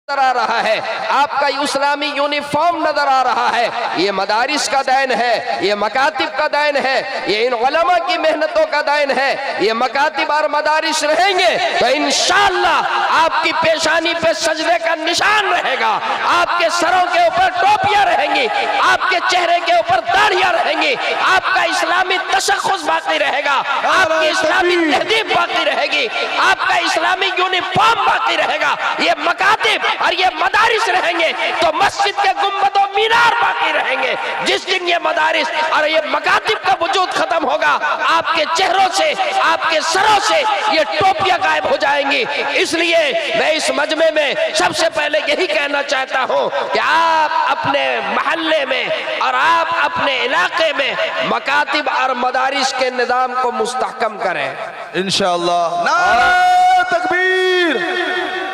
नजर आ रहा है, आपका इस्लामी यूनिफॉर्म नजर आ रहा है। ये मदारिस का दायन है, ये मकातिब का दायन है, ये इन उलमा की मेहनतों का दायन है। ये मकातिब और मदारिस रहेंगे तो इंशाअल्लाह आपकी पेशानी पे सजदे का निशान रहेगा, आपके सरों के ऊपर टोपियां रहेंगी, आपके चेहरे के ऊपर दाढ़ियां रहेंगी, आपका इस्लामी तशख़्ख़ुस बाकी रहेगा, आपकी इस्लामी तहजीब बाकी रहेगी, आपका इस्लामी यूनिफॉर्म बाकी रहेगा। ये मकातिब और ये मदारिस रहेंगे तो मस्जिद के गुंबद और मीनार बाकी रहेंगे। जिस दिन ये मदारिस और ये मकातिब का वजूद खत्म होगा, आपके चेहरों से, आपके सरों से ये टोपियां गायब हो जाएंगी। इसलिए मैं इस मजमे में सबसे पहले यही कहना चाहता हूं कि आप अपने महल्ले में और आप अपने इलाके में मकातिब और मदारिस के निजाम को मुस्तहकम करें इंशाअल्लाह। नारे तकबीर,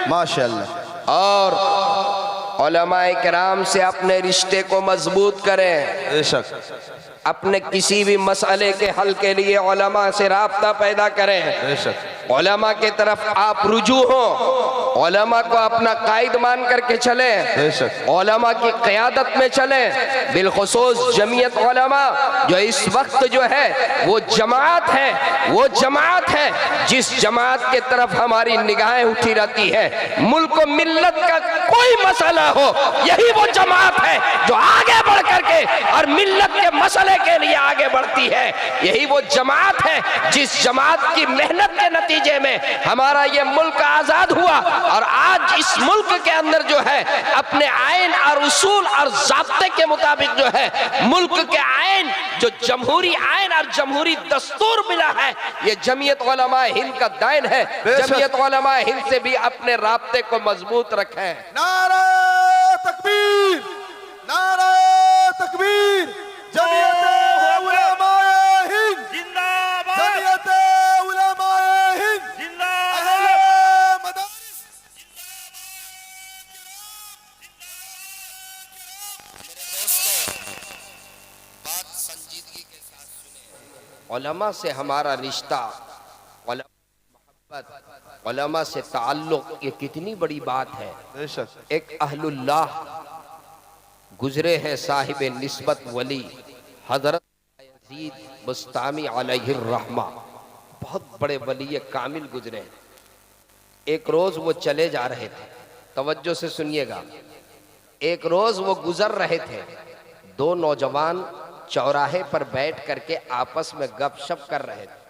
माशाअल्लाह। और उलमाए किराम से अपने रिश्ते को मजबूत करें। बेशक अपने किसी भी मसले के हल के लिए उलमा से राब्ता पैदा करें। बेशक उलमा के तरफ आप रुजू हो, उलमा को अपना कायद मान करके चलें, बेशक उलमा की क़यादत में चलें। बिलखुसूस जमीयत उलमा जो इस वक्त जो है वो जमात है, वो जमात है जिस जमात के तरफ हमारी निगाहें उठी रहती है। मुल्क और मिल्लत का कोई मसला हो, यही वो जमात है जो आगे बढ़ करके और मिल्लत के मसले के लिए आगे बढ़ती है। यही वो जमात है जिस जमात की मेहनत के नतीजे में हमारा ये मुल्क आजाद हुआ और आज इस मुल्क के अंदर जो है अपने आइन और उसूल और ज़ाब्ते के मुताबिक जो है मुल्क के आइन, जो जमहूरी आइन और जमहूरी दस्तूर मिला है, ये जमीयत उलमा हिंद का दायन है। जमीयत उलमा हिंद से भी अपने राब्ते को मजबूत रखें। नारे तकबीर, नारे तकबीर। जमीयत उलमाए हिंद जिंदाबाद, जमीयत उलमाए हिंद जिंदाबाद, मदारिस बात संजीदगी के साथ सुने। उलमा से हमारा रिश्ता, मोहब्बत, उलमा से ताल्लुक, ये कितनी बड़ी बात है। बेशक एक अहलुल्लाह गुजरे हैं, साहिब निस्बत वली हजरत यजीद बुस्तामी अलैहिर रहमा, बहुत बड़े वली कामिल गुजरे हैं। एक रोज वो चले जा रहे थे, तवज्जो से सुनिएगा। एक रोज वो गुजर रहे थे, दो नौजवान चौराहे पर बैठ करके आपस में गपशप कर रहे थे,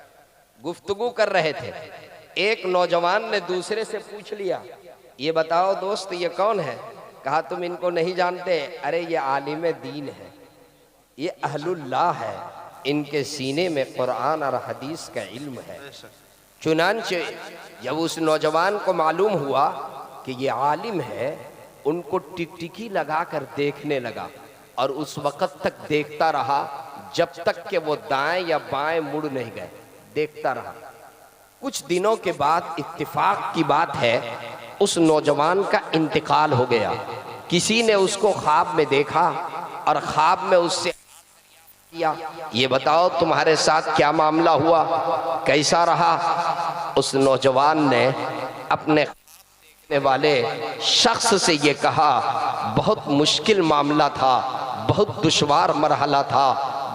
गुफ्तगू कर रहे थे। एक नौजवान ने दूसरे से पूछ लिया, ये बताओ दोस्त ये कौन है? कहा तुम इनको नहीं जानते? अरे ये आलिम दीन है, ये अहलुल्लाह है, इनके सीने में कुरान और हदीस का इल्म है। चुनांचे जब उस नौजवान को मालूम हुआ कि ये आलिम है, उनको टिकटिकी लगा कर देखने लगा और उस वक़्त तक देखता रहा जब तक कि वो दाएं या बाएं मुड़ नहीं गए, देखता रहा। कुछ दिनों के बाद इत्तिफाक की बात है, उस नौजवान का इंतकाल हो गया। किसी ने उसको ख्वाब में देखा और ख्वाब में उससे किया, ये बताओ तुम्हारे साथ क्या मामला हुआ, कैसा रहा? उस नौजवान ने अपने देखने वाले शख्स से ये कहा, बहुत मुश्किल मामला था, बहुत दुश्वार मरहला था,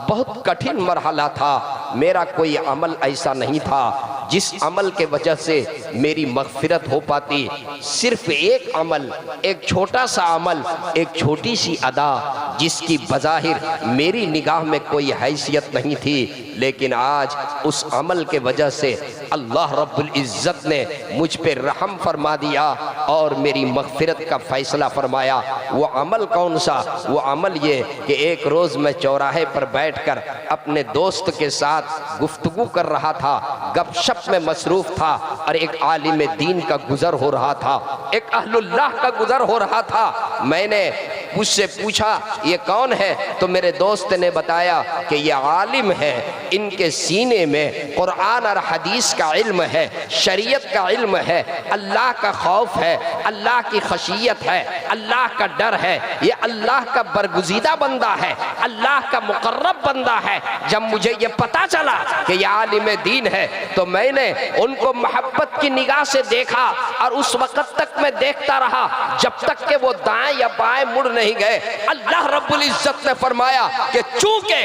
बहुत कठिन मरहला था। मेरा कोई अमल ऐसा नहीं था जिस अमल के वजह से मेरी मग़फ़िरत हो पाती। सिर्फ एक अमल, एक छोटा सा अमल, एक छोटी सी अदा जिसकी बज़ाहिर मेरी निगाह में कोई हैसियत नहीं थी, लेकिन आज उस अमल के वजह से अल्लाह रब्बुल इज़्ज़त ने मुझ पे रहम फरमा दिया और मेरी मग़फ़िरत का फ़ैसला फरमाया। वो अमल कौन सा? वो अमल ये कि एक रोज़ मैं चौराहे पर बैठकर अपने दोस्त के साथ गुफ्तगू कर रहा था, गपशप में मसरूफ था और एक आलिम दीन का गुजर हो रहा था, एक अहलुल्लाह का गुजर हो रहा था। मैंने मुझसे पूछा ये कौन है, तो मेरे दोस्त ने बताया कि ये आलिम है, इनके सीने में कुरान और हदीस का इल्म है, शरीयत का इल्म है, अल्लाह का खौफ है, अल्लाह की खशियत है, अल्लाह का डर है, ये अल्लाह का बरगुज़ीदा बंदा है, अल्लाह का मुकर्रब बंदा है। जब मुझे ये पता चला कि ये आलिम दीन है तो मैंने उनको मोहब्बत की निगाह से देखा और उस वक्त तक मैं देखता रहा जब तक कि वो दाएं या बाएं मुड़ नहीं गए। अल्लाह रब्बुल इज्जत ने फरमाया कि चूंकि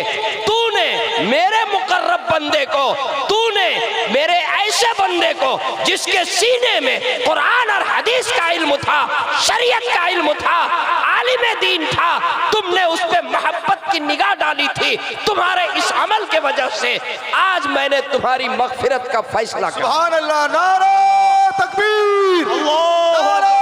तूने मेरे मुकर्रब बंदे को, तूने मेरे ऐसे बंदे को जिसके सीने में कुरान और हदीस का इल्म था, शरीयत का इल्म था, आलिम दीन था, तुमने उस पे मोहब्बत की निगाह डाली थी, तुम्हारे इस अमल के वजह से आज मैंने तुम्हारी मगफिरत का फैसला किया। सुभान अल्लाह, नारा तकबीर, नारा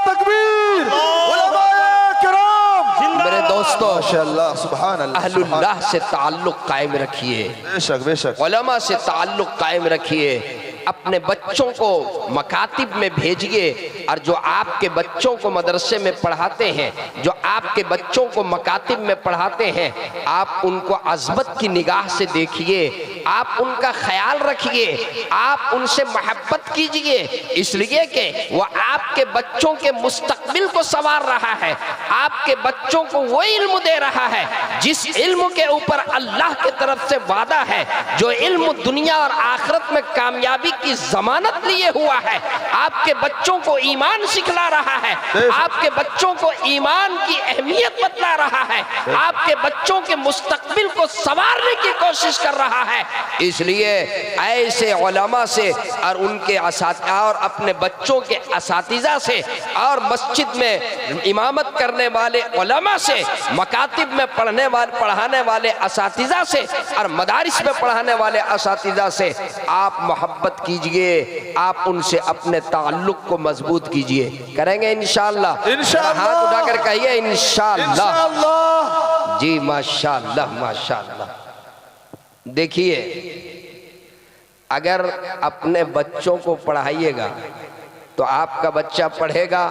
तकबीर, उलमाए किराम। मेरे दोस्तों, माशाअल्लाह, सुभान अल्लाह, अहलुल्लाह से ताल्लुक कायम रखिए, बेशक बेशक, उलमा से ताल्लुक कायम रखिए, अपने बच्चों को मकातिब में भेजिए और जो आपके बच्चों को मदरसे में पढ़ाते हैं, जो आपके बच्चों को मकातिब में पढ़ाते हैं, आप उनको अज़मत की निगाह से देखिए, आप उनका ख्याल रखिए, आप उनसे मोहब्बत कीजिए, इसलिए कि वो आपके बच्चों के मुस्तकबिल को संवार रहा है, आपके बच्चों को वो इल्म दे रहा है जिस इल्म के ऊपर अल्लाह की तरफ से वादा है, जो इल्म दुनिया और आखिरत में कामयाबी की जमानत लिए हुआ है। आपके बच्चों को ईमान सिखला रहा है, आपके बच्चों को ईमान की अहमियत बतला रहा है, आपके बच्चों के मुस्तकबिल को संवारने की कोशिश कर रहा है। इसलिए ऐसे उलमा से और उनके और अपने बच्चों के असातिज़ा से और मस्जिद में इमामत करने वाले उलमा से, मकातिब में पढ़ाने वाले असातिज़ा से और मदारिस में पढ़ाने वाले असातिज़ा से आप मोहब्बत कीजिए, आप उनसे अपने ताल्लुक को मजबूत कीजिए। करेंगे इंशाअल्लाह? इंशाअल्लाह। हाथ उठाकर कहिए इंशाअल्लाह। इंशाअल्लाह। जी माशाअल्लाह, माशाअल्लाह। देखिए, अगर अपने बच्चों को पढ़ाइएगा तो आपका बच्चा पढ़ेगा,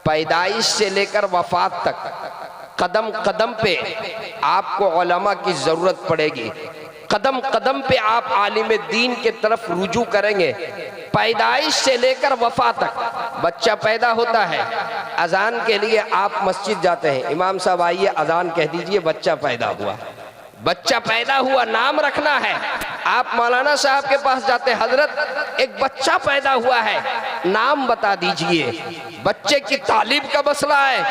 पैदाइश से लेकर वफात तक कदम कदम पे आपको उलमा की जरूरत पड़ेगी, कदम कदम पे आप आलिम दीन के तरफ रुजू करेंगे। पैदाइश से लेकर वफा तक बच्चा पैदा होता है, अजान के लिए आप मस्जिद जाते हैं, इमाम साहब आइए अजान कह दीजिए, बच्चा पैदा हुआ, बच्चा पैदा हुआ, नाम रखना है। आप मौलाना साहब के पास जाते हैं, हजरत एक बच्चा पैदा हुआ है, नाम बता दीजिए। बच्चे की तालीम का मसला है,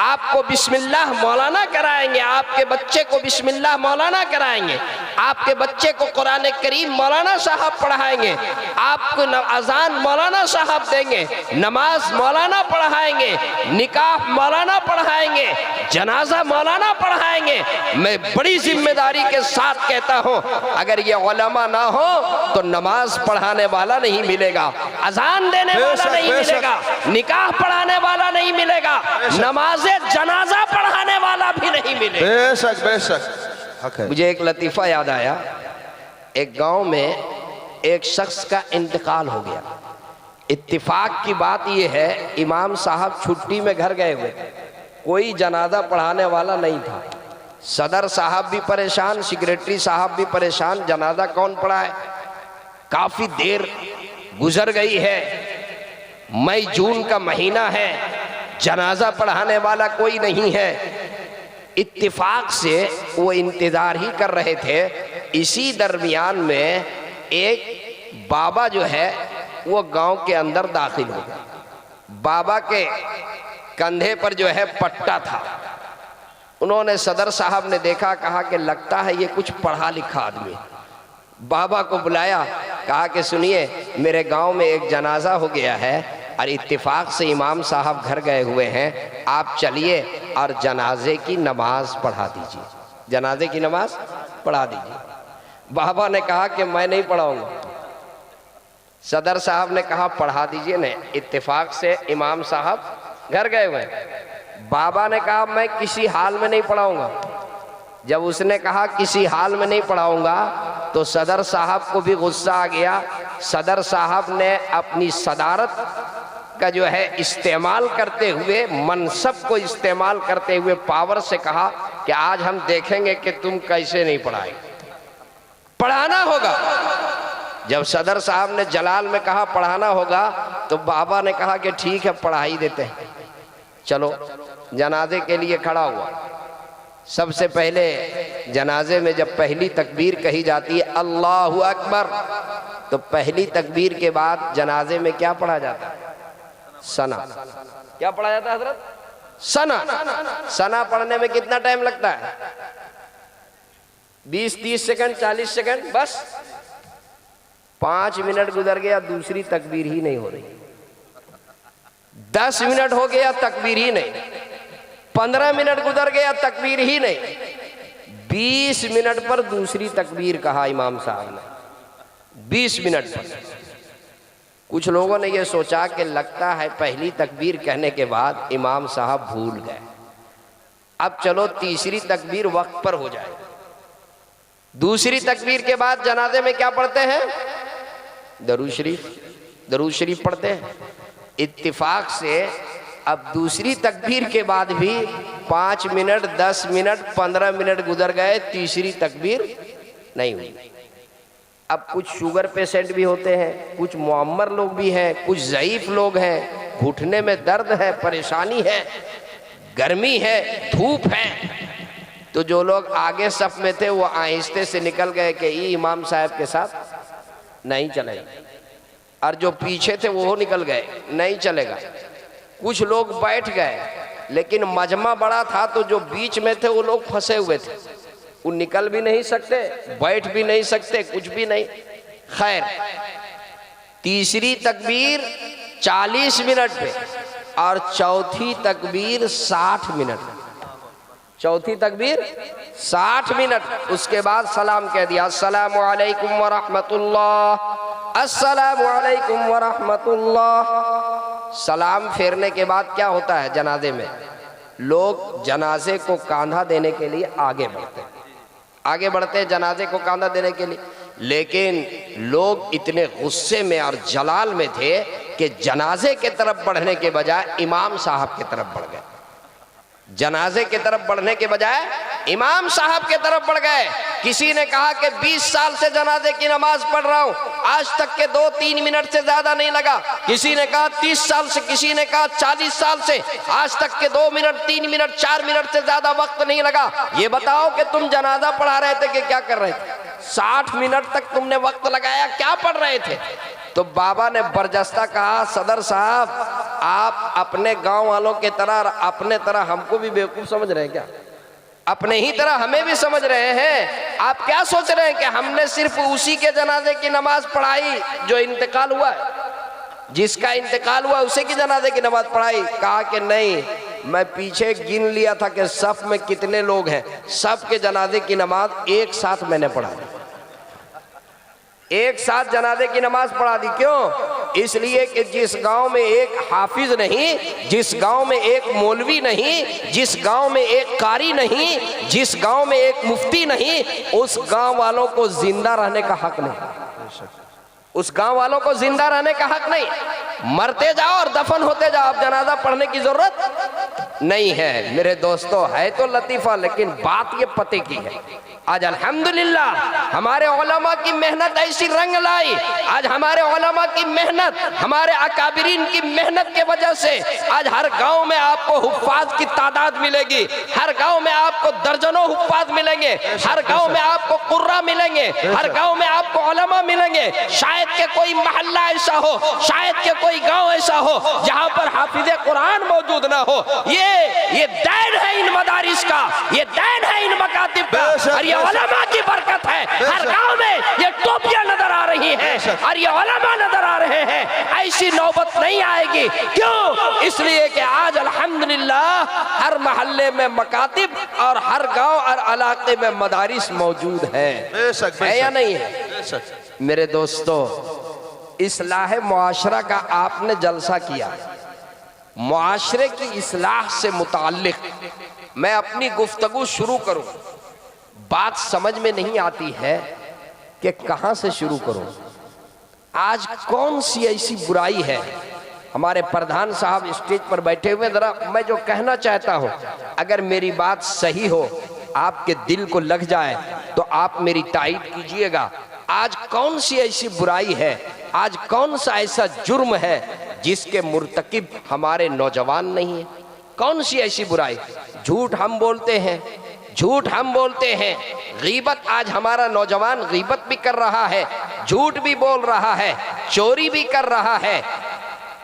आपको बिस्मिल्लाह मौलाना कराएंगे, आपके बच्चे को बिस्मिल्लाह मौलाना कराएंगे, आपके बच्चे को कुरान करीम मौलाना साहब पढ़ाएंगे, आपको अजान मौलाना साहब देंगे, नमाज मौलाना पढ़ाएंगे, निकाह मौलाना पढ़ाएंगे, जनाजा मौलाना पढ़ाएंगे। मैं बड़ी जिम्मेदारी के साथ कहता हूँ, अगर ये उलमा ना हो तो नमाज पढ़ाने वाला नहीं मिलेगा, अजान देने वाला नहीं मिलेगा, निकाह पढ़ाने वाला नहीं मिलेगा, नमाज़े जनाजा पढ़ाने वाला भी नहीं मिलेगा। बेशक बेशक, हक है। मुझे एक लतीफ़ा याद आया, एक गांव में एक शख्स का इंतकाल हो गया। इत्तिफाक की बात यह है, इमाम साहब छुट्टी में घर गए हुए, कोई जनाजा पढ़ाने वाला नहीं था। सदर साहब भी परेशान, सेक्रेटरी साहब भी परेशान, जनाजा कौन पढ़ाए। काफ़ी देर गुजर गई है, मई जून का महीना है, जनाजा पढ़ाने वाला कोई नहीं है। इत्तिफाक से वो इंतज़ार ही कर रहे थे। इसी दरमियान में एक बाबा जो है वो गांव के अंदर दाखिल हो गया। बाबा के कंधे पर जो है पट्टा था। उन्होंने सदर साहब ने देखा, कहा कि लगता है ये कुछ पढ़ा लिखा आदमी। बाबा को बुलाया, कहा कि सुनिए, मेरे गांव में एक जनाजा हो गया है और इत्तिफाक से इमाम साहब घर गए हुए हैं, आप चलिए और जनाजे की नमाज पढ़ा दीजिए, जनाजे की नमाज पढ़ा दीजिए। बाबा ने कहा कि मैं नहीं पढ़ाऊंगा। सदर साहब ने कहा पढ़ा दीजिए न, इत्तिफाक से इमाम साहब घर गए हुए हैं। बाबा ने कहा मैं किसी हाल में नहीं पढ़ाऊंगा। जब उसने कहा किसी हाल में नहीं पढ़ाऊंगा तो सदर साहब को भी गुस्सा आ गया। सदर साहब ने अपनी सदारत का जो है इस्तेमाल करते हुए, मनसब को इस्तेमाल करते हुए पावर से कहा कि आज हम देखेंगे कि तुम कैसे नहीं पढ़ाए, पढ़ाना होगा। जब सदर साहब ने जलाल में कहा पढ़ाना होगा, तो बाबा ने कहा कि ठीक है पढ़ा ही देते हैं। चलो जनाजे के लिए खड़ा हुआ। सबसे पहले जनाजे में जब पहली तकबीर कही जाती है अल्लाहु अकबर, तो पहली तकबीर के बाद जनाजे में क्या पढ़ा जाता है? सना। क्या पढ़ा जाता है हजरत? सना। सना पढ़ने में कितना टाइम लगता है? 20-30 सेकंड, 40 सेकंड, बस 5 मिनट गुजर गया, दूसरी तकबीर ही नहीं हो रही। 10 मिनट हो गया, तकबीर ही नहीं। 15 मिनट गुजर गया, तकबीर ही नहीं। 20 मिनट पर दूसरी तकबीर कहा इमाम साहब ने। 20 मिनट पर कुछ लोगों ने यह सोचा कि लगता है पहली तकबीर कहने के बाद इमाम साहब भूल गए, अब चलो तीसरी तकबीर वक्त पर हो जाए। दूसरी तकबीर के बाद जनाजे में क्या पढ़ते हैं? दरूद शरीफ पढ़ते हैं। इत्तिफाक से अब दूसरी तकबीर के बाद भी 5 मिनट, 10 मिनट, 15 मिनट गुजर गए, तीसरी तकबीर नहीं हुई। अब कुछ शुगर पेशेंट भी होते हैं, कुछ मुअम्मर लोग भी हैं, कुछ ज़ईफ लोग हैं, घुटने में दर्द है, परेशानी है, गर्मी है, धूप है, तो जो लोग आगे सफ में थे वो आहिस्ते से निकल गए कि ये इमाम साहब के साथ नहीं चलेगा, और जो पीछे थे वो निकल गए, नहीं चलेगा। कुछ लोग बैठ गए, लेकिन मजमा बड़ा था तो जो बीच में थे वो लोग फंसे हुए थे, वो निकल भी नहीं सकते, बैठ भी नहीं सकते, कुछ भी नहीं। खैर, तीसरी तकबीर 40 मिनट पे और चौथी तकबीर 60 मिनट। चौथी तकबीर 60 मिनट। उसके बाद सलाम कह दिया, अस्सलामु अलैकुम व रहमतुल्लाह, अस्सलामु अलैकुम व रहमतुल्लाह। सलाम फेरने के बाद क्या होता है? जनाजे में लोग जनाजे को कांधा देने के लिए आगे बढ़ते हैं जनाजे को कांधा देने के लिए। लेकिन लोग इतने गुस्से में और जलाल में थे कि जनाजे के तरफ बढ़ने के बजाय इमाम साहब की तरफ बढ़ गए। जनाजे की तरफ बढ़ने के बजाय इमाम साहब की तरफ बढ़ गए। किसी ने कहा कि 20 साल से जनाजे की नमाज पढ़ रहा हूं, आज तक के 2-3 मिनट से ज्यादा नहीं लगा। किसी ने कहा 30 साल से, किसी ने कहा 40 साल से, आज तक के 2 मिनट, 3 मिनट, 4 मिनट से ज्यादा वक्त नहीं लगा। ये बताओ कि तुम जनाजा पढ़ा रहे थे कि क्या कर रहे थे? 60 मिनट तक तुमने वक्त लगाया, क्या पढ़ रहे थे? तो बाबा ने बरजस्ता कहा, सदर साहब आप अपने गांव वालों के तरह, अपने तरह हमको भी बेवकूफ समझ रहे हैं क्या? अपने ही तरह हमें भी समझ रहे हैं? आप क्या सोच रहे हैं कि हमने सिर्फ उसी के जनाजे की नमाज पढ़ाई जो इंतकाल हुआ है? जिसका इंतकाल हुआ उसी की जनाजे की नमाज पढ़ाई? कहा कि नहीं, मैं पीछे गिन लिया था कि सफ में कितने लोग हैं, सब के जनाजे की नमाज एक साथ मैंने पढ़ा, एक साथ जनाजे की नमाज पढ़ा दी। क्यों? इसलिए कि जिस गांव में एक हाफिज नहीं, जिस गांव में एक मौलवी नहीं, जिस गांव में एक कारी नहीं, जिस गांव में एक मुफ्ती नहीं, उस गांव वालों को जिंदा रहने का हक नहीं। उस गांव वालों को जिंदा रहने का हक नहीं। मरते जाओ और दफन होते जाओ, अब जनाजा पढ़ने की जरूरत नहीं है। मेरे दोस्तों, है तो लतीफा, लेकिन बात ये पते की है। आज अल्हम्दुलिल्लाह हमारे उलमा की मेहनत ऐसी रंग लाई। आज हमारे उलमा की मेहनत, हमारे अकाबिरीन की मेहनत के वजह से आज हर गांव में आपको हुफ्फाज की तादाद मिलेगी, हर गांव में आपको दर्जनों हुफ्फाज मिलेंगे, हर गांव में आपको कुर्रा मिलेंगे, हर गांव में आपको उलमा मिलेंगे। शायद के कोई मोहल्ला ऐसा हो, शायद के कोई गांव ऐसा हो जहां पर हाफिज कुरान मौजूद ना हो। ये दैन है इन मदारिस का, ये दैन है इन मकातिब का, और ये उलमा की बरकत है। हर गांव में ये टोपियां नजर आ रही हैं और ये उलमा नजर आ रहे हैं। ऐसी नौबत नहीं आएगी। क्यों? इसलिए कि आज अल्हम्दुलिल्लाह हर मोहल्ले में मकातिब और हर गांव और इलाके में मदारिस मौजूद है या नहीं है? मेरे दोस्तों, इस्लाह मुआशरा का आपने जलसा किया। मुआशरे की इस्लाह से मुताल्लिक मैं अपनी गुफ्तगू शुरू करूं, बात समझ में नहीं आती है कि कहां से शुरू करूं। आज कौन सी ऐसी बुराई है हमारे प्रधान साहब स्टेज पर बैठे हुए, जरा मैं जो कहना चाहता हूं, अगर मेरी बात सही हो, आपके दिल को लग जाए तो आप मेरी तायीद कीजिएगा। आज कौन सी ऐसी बुराई है, आज कौन सा ऐसा जुर्म है जिसके मुर्तकिब हमारे नौजवान नहीं है? कौन सी ऐसी बुराई? झूठ हम बोलते हैं, झूठ हम बोलते हैं। गीबत, आज हमारा नौजवान गीबत भी कर रहा है, झूठ भी बोल रहा है, चोरी भी कर रहा है,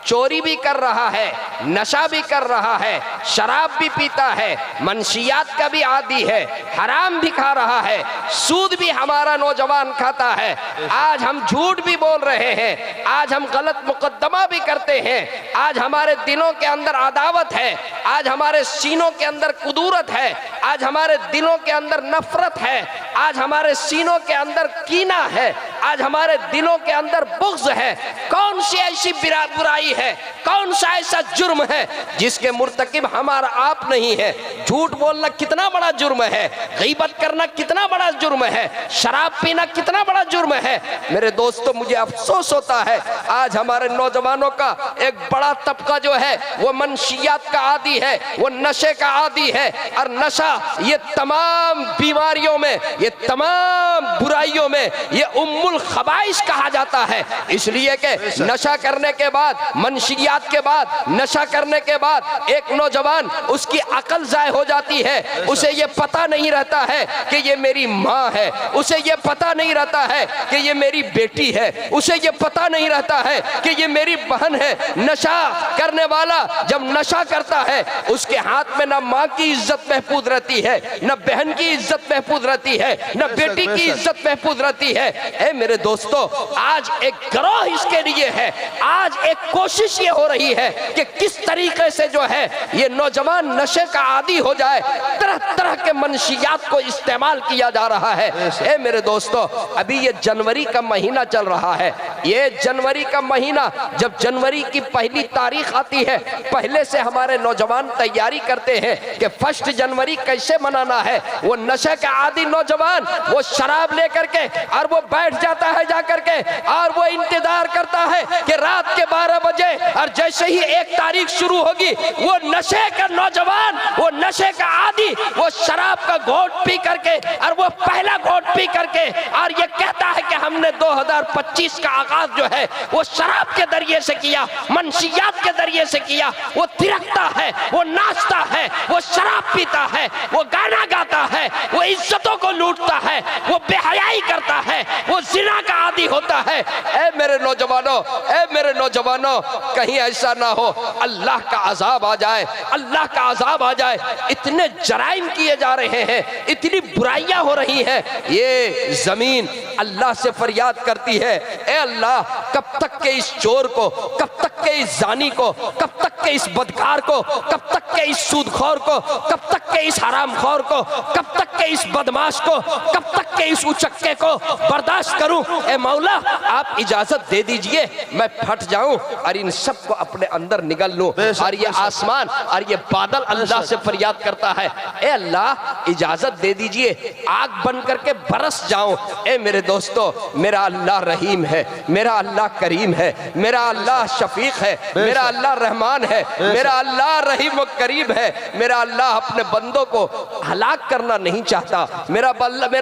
चोरी भी कर रहा है, नशा भी कर रहा है, शराब भी पीता है, मनशियात का भी आदी है, हराम भी खा रहा है, सूद भी हमारा नौजवान खाता है। आज हम झूठ भी बोल रहे हैं, आज हम गलत मुकद्दमा भी करते हैं, आज हमारे दिलों के अंदर अदावत है, आज हमारे सीनों के अंदर कुदूरत है, आज हमारे दिलों के अंदर नफरत है, आज हमारे सीनों के अंदर कीना है, आज हमारे दिलों के अंदर बुग़्ज़ है। कौन सी ऐसी बुराई है, कौन सा ऐसा जुर्म है जिसके मुर्तकिब हमारा आप नहीं है? झूठ बोलना कितना बड़ा जुर्म है, गीबत करना कितना बड़ा जुर्म है, शराब पीना कितना बड़ा जुर्म है। मेरे दोस्तों, मुझे अफसोस होता है आज हमारे नौजवानों का एक बड़ा तबका जो है वो मनशियात का आदी है, वो नशे का आदी है। और नशा ये तमाम बीमारियों में, ये तमाम बुराइयों में ये उम्मुल खबाइस कहा जाता है। इसलिए कि नशा करने के बाद, मनशियात के बाद, नशा करने के बाद एक नौजवान, उसकी अकल ज़ाय हो जाती है। उसे ये पता नहीं रहता है कि ये मेरी माँ है, उसे ये पता नहीं रहता है कि ये मेरी बेटी है, उसे ये पता नहीं रहता है कि ये मेरी बहन है। नशा करने वाला जब नशा करता है, उसके हाथ में ना माँ की इज्जत महफूज रहती है, न बहन की इज्जत महफूज रहती है, न बेटी की इज्जत महफूज रहती है। ए मेरे दोस्तों, आज एक गिरोह इसके लिए है, आज एक कोशिश ये हो रही है कि किस तरीके से जो है ये नौजवान नशे का आदी हो जाए। तरह तरह के मनशियात को इस्तेमाल किया जा रहा है। ए मेरे दोस्तों, अभी ये जनवरी का महीना चल रहा है। ये जनवरी का महीना, जब जनवरी की पहली तारीख आती है, पहले से हमारे नौजवान तैयारी करते हैं कि 1 जनवरी कैसे मनाना है। वो नशे का आदी नौजवान वो शराब लेकर के और वो बैठ जाता है जाकर के, और वो इंतजार करता है कि रात के 12 बजे, और जैसे ही 1 तारीख शुरू होगी, वो नशे का नौजवान, वो नशे का आदी, वो शराब का घोट पी करके, और वो पहला घोट पी करके, और ये कहता है कि हमने 2025 का आगाज जो है वो शराब के जरिए से किया, मनशियात के जरिए से किया। वो थिरकता है, वो नाचता है, वो शराब पीता है, वो गाना गाता है, वो इज्जतों को लूटता है, वो बेहयाई करता है, वो जिना का आदी होता है। ए मेरे नौजवानों, ए मेरे नौजवानों, कहीं ऐसा ना हो अल्लाह का अजाब आ जाए, अल्लाह का अजाब आ जाए। इतने जराइम किए जा रहे हैं, इतनी बुराइयां हो रही हैं। ये जमीन अल्लाह से फरियाद करती है, ए अल्लाह, कब तक के इस चोर को, कब तक के इस जानी को, कब तक के इस बदकार को, कब तक के इस सूदखोर को, कब तक के इस हरामखोर को, कब तक के इस बदमाश को, कब तक के इस उचक्के को बर्दाश्त करूं? ए मौला, आप इजाजत दे दीजिए मैं फट जाऊं और इन सब को अपने अंदर निगल लूं। और ये आसमान और ये बादल अल्लाह से फरियाद करता है, ए अल्लाह इजाजत दे दीजिए आग बन करके बरस जाऊं। ए मेरे दोस्तों, मेरा अल्लाह रहीम है, मेरा अल्लाह करीम है, मेरा अल्लाह शफीक है, मेरा अल्लाह रहमान है, मेरा अल्लाह रहीम व करीम है। मेरा अल्लाह अपने बंदों को हलाक करना नहीं चाहता। मेरा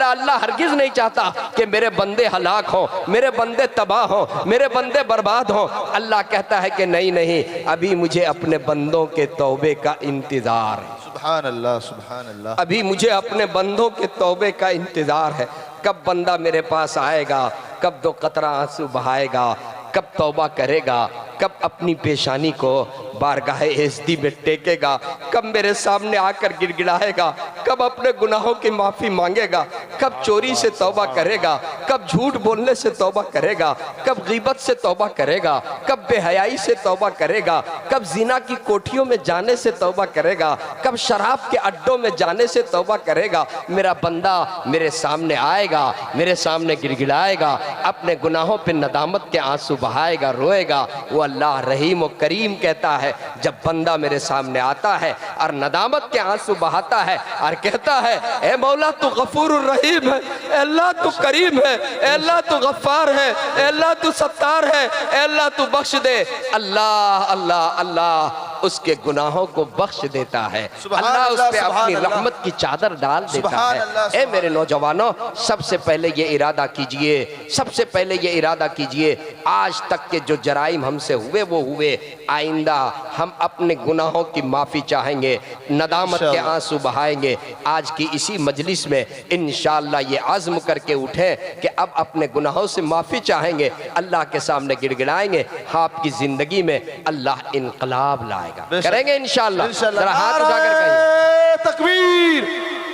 अल्लाह हरगिज नहीं चाहता कि मेरे बंदे हलाक हों, मेरे बंदे तबाह हों, मेरे बंदे बर्बाद हों। अल्लाह कहता है कि नहीं नहीं, अभी मुझे अपने बंदों के तौबे का इंतजार है। सुभान अल्लाह, सुभान अल्लाह। अभी मुझे अपने बंदों के तौबे का इंतजार है। कब बंदा मेरे पास आएगा, कब 2 कतरा आंसू बहाएगा, कब तौबा करेगा, कब अपनी पेशानी को बारगाहे एज़दी में टेकेगा, कब मेरे सामने आकर गिड़गिड़ाएगा, कब अपने गुनाहों की माफ़ी मांगेगा, कब चोरी से तौबा करेगा, कब झूठ बोलने से तौबा करेगा, कब गीबत से तौबा करेगा, कब बेहयाई से तौबा करेगा, कब जिना की कोठियों में जाने से तौबा करेगा, कब शराब के अड्डों में जाने से तौबा करेगा। मेरा बंदा मेरे सामने आएगा, मेरे सामने गिड़गिड़ाएगा, अपने गुनाहों पे नदामत के आंसू बहाएगा, रोएगा। वो अल्लाह रहीम व करीम कहता है, जब बंदा मेरे सामने आता है और नदामत के आंसू बहाता है और कहता है, ए मौला तू गफूर रहीम है, अल्लाह तू करीम है, ए अल्लाह तू गफ्फार है, ए अल्लाह तू सत्तार है, ए अल्लाह तू बख्श दे। अल्लाह अल्लाह अल्लाह उसके गुनाहों को बख्श देता है, अल्लाह उस पे अपनी रहमत की चादर डाल देता है। ए मेरे नौजवानों, सबसे पहले ये इरादा कीजिए, सबसे पहले ये इरादा कीजिए, आज तक के जो जराइम हमसे हुए वो हुए, आइंदा हम अपने गुनाहों की माफ़ी चाहेंगे, नदामत के आंसू बहाएंगे। आज की इसी मजलिस में इंशाअल्लाह ये आज़म करके उठें कि अब अपने गुनाहों से माफ़ी चाहेंगे, अल्लाह के सामने गिड़गिड़ाएंगे, आपकी ज़िंदगी में अल्लाह इनकलाब लाएगा। करेंगे इंशाअल्लाह। जरा हाथ उठाकर कहिए तकबीर,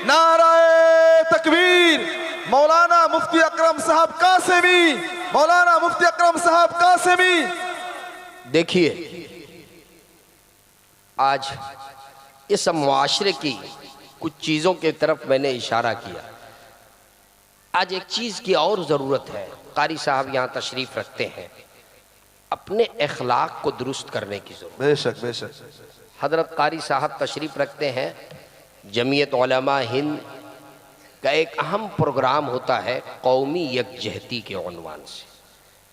नाराए तकबीर। मौलाना मुफ्ती अकरम साहब कासिमी, मौलाना मुफ्ती अकरम साहब कासिमी। देखिए, आज इस मुआशरे की कुछ चीज़ों की तरफ मैंने इशारा किया। आज एक चीज़ की और ज़रूरत है। कारी साहब यहाँ तशरीफ़ रखते हैं, अपने अखलाक को दुरुस्त करने की ज़रूरत। बेशक बेशक। हज़रत कारी साहब तशरीफ़ रखते हैं। जमीयत उलमा हिंद का एक अहम प्रोग्राम होता है कौमी यकजहती के उन्वान से।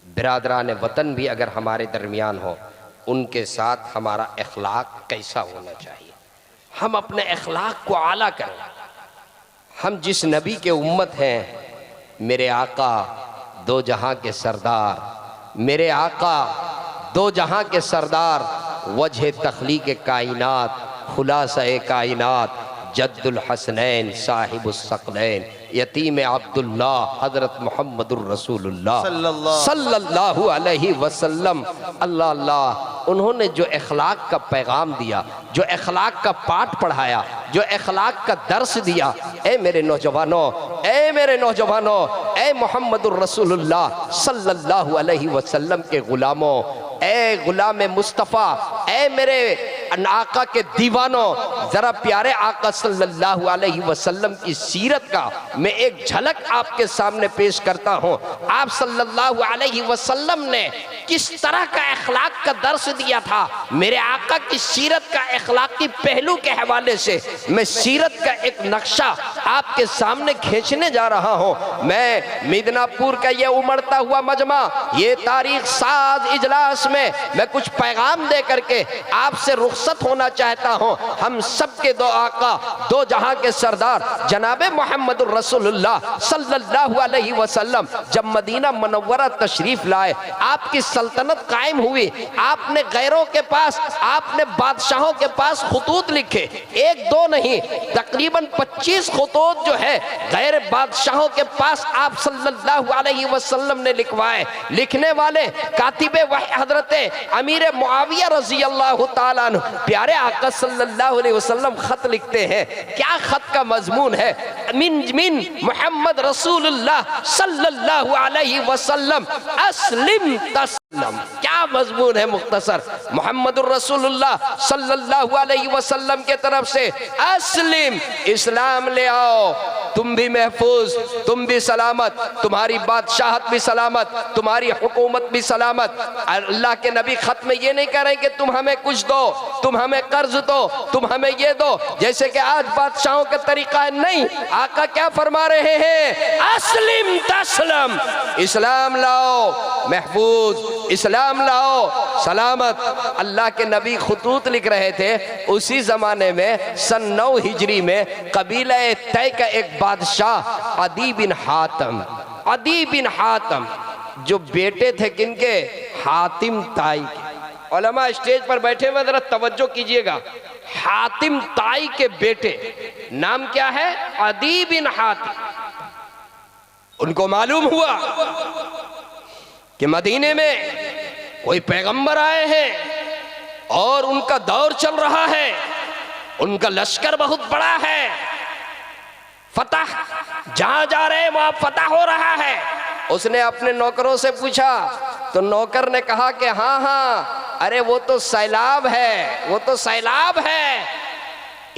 बिरादरान वतन भी अगर हमारे दरमियान हो, उनके साथ हमारा अखलाक कैसा होना चाहिए, हम अपने अखलाक को आला करें। हम जिस नबी के उम्मत हैं, मेरे आका दो जहां के सरदार, मेरे आका दो जहां के सरदार, वजह तख्लीक कायनात, खुलासा कायनात, जद्दुल हसनैन साहिबुस सकलैन, यतीम अब्दुल्ला हज़रत मुहम्मदुर रसूलुल्लाह सल्लल्लाहु अलैहि वसल्लम। अल्लाह अल्लाह, उन्होंने जो अखलाक का पैगाम दिया, जो अखलाक का पाठ पढ़ाया, जो अखलाक का दर्स दिया, ए मेरे नौजवानों, ए मेरे नौजवानों, ए मुहम्मदुर रसूलुल्लाह सल्लल्लाहु अलैहि वसल्लम के गुलामों, ए गुलाम मुस्तफ़ा, ए मेरे आका के दीवानों, ज़रा प्यारे आका सल्लल्लाहु अलैहि वसल्लम की सीरत का मैं एक झलक आपके सामने पेश करता हूँ। आप सल्लल्लाहु अलैहि वसल्लम ने किस तरह का अखलाक का दर्स दिया था। मेरे आका की सीरत का अखलाकी पहलू के हवाले से मैं सीरत का एक नक्शा आपके सामने खींचने जा रहा हूँ। मैं मिदनापुर का ये उमड़ता हुआ मजमा, ये तारीख साज इजलास में मैं कुछ पैगाम दे करके आपसे रुखसत होना चाहता हूँ। हम सबके दो आका, दो जहां के सरदार जनाबे मोहम्मदुर रसूलुल्लाह सल्लल्लाहु अलैहि वसल्लम जब मदीना मुनव्वरा तशरीफ लाए, आपकी सल्तनत कायम हुई। आपने गैरों के पास, आपने बादशाहों के पास खुतूत लिखे, एक दो नहीं, तकरीबन 25 खुतूत जो है गैर बादशाहों के पास आप सल्लल्लाहु अलैहि वसल्लम ने लिखवाए। लिखने वाले कातिबे वही हजरत अमीर मुआविया रजी अल्लाह ताला अन्हु, प्यारे आका सल्लल्लाहु अलैहि वसल्लम खत लिखते हैं। क्या खत का मजमून है? मिन मोहम्मद रसूलुल्लाह सल्लल्लाहु अलैहि वसल्लम अस्लिम तस्लम। क्या मजमून है मुख्तसर। मोहम्मदुर रसूलुल्लाह सल्लल्लाहु अलैहि वसल्लम के तरफ से अस्लिम, इस्लाम ले आओ, तुम भी महफूज, तुम भी सलामत, तुम्हारी बादशाहत भी सलामत, तुम्हारी हुकूमत भी सलामत। अल्लाह के नबी खत में ये नहीं कह रहे कि तुम हमें कुछ दो, तुम हमें कर्ज दो, तुम हमें ये दो, जैसे कि आज बादशाहों का तरीका है। नहीं, आका क्या फरमा रहे हैं? अस्लिम तस्लम, इस्लाम लाओ महफूज, इस्लाम लाओ सलामत। अल्लाह के नबी खुतूत लिख रहे थे। उसी जमाने में सन 9 हिजरी में कबीला तय का एक बादशाह अदी बिन हातम, अदी बिन हातम जो बेटे थे किनके? हातिम ताई के। उलमा स्टेज पर बैठे हुए जरा तवज्जो कीजिएगा। हातिम ताई के बेटे, नाम क्या है? अदी बिन हातिम। उनको मालूम हुआ कि मदीने में कोई पैगंबर आए हैं और उनका दौर चल रहा है, उनका लश्कर बहुत बड़ा है, फतह जहां जा रहे हैं वहां फतह हो रहा है। उसने अपने नौकरों से पूछा तो नौकर ने कहा कि हाँ हाँ, अरे वो तो सैलाब है, वो तो सैलाब है,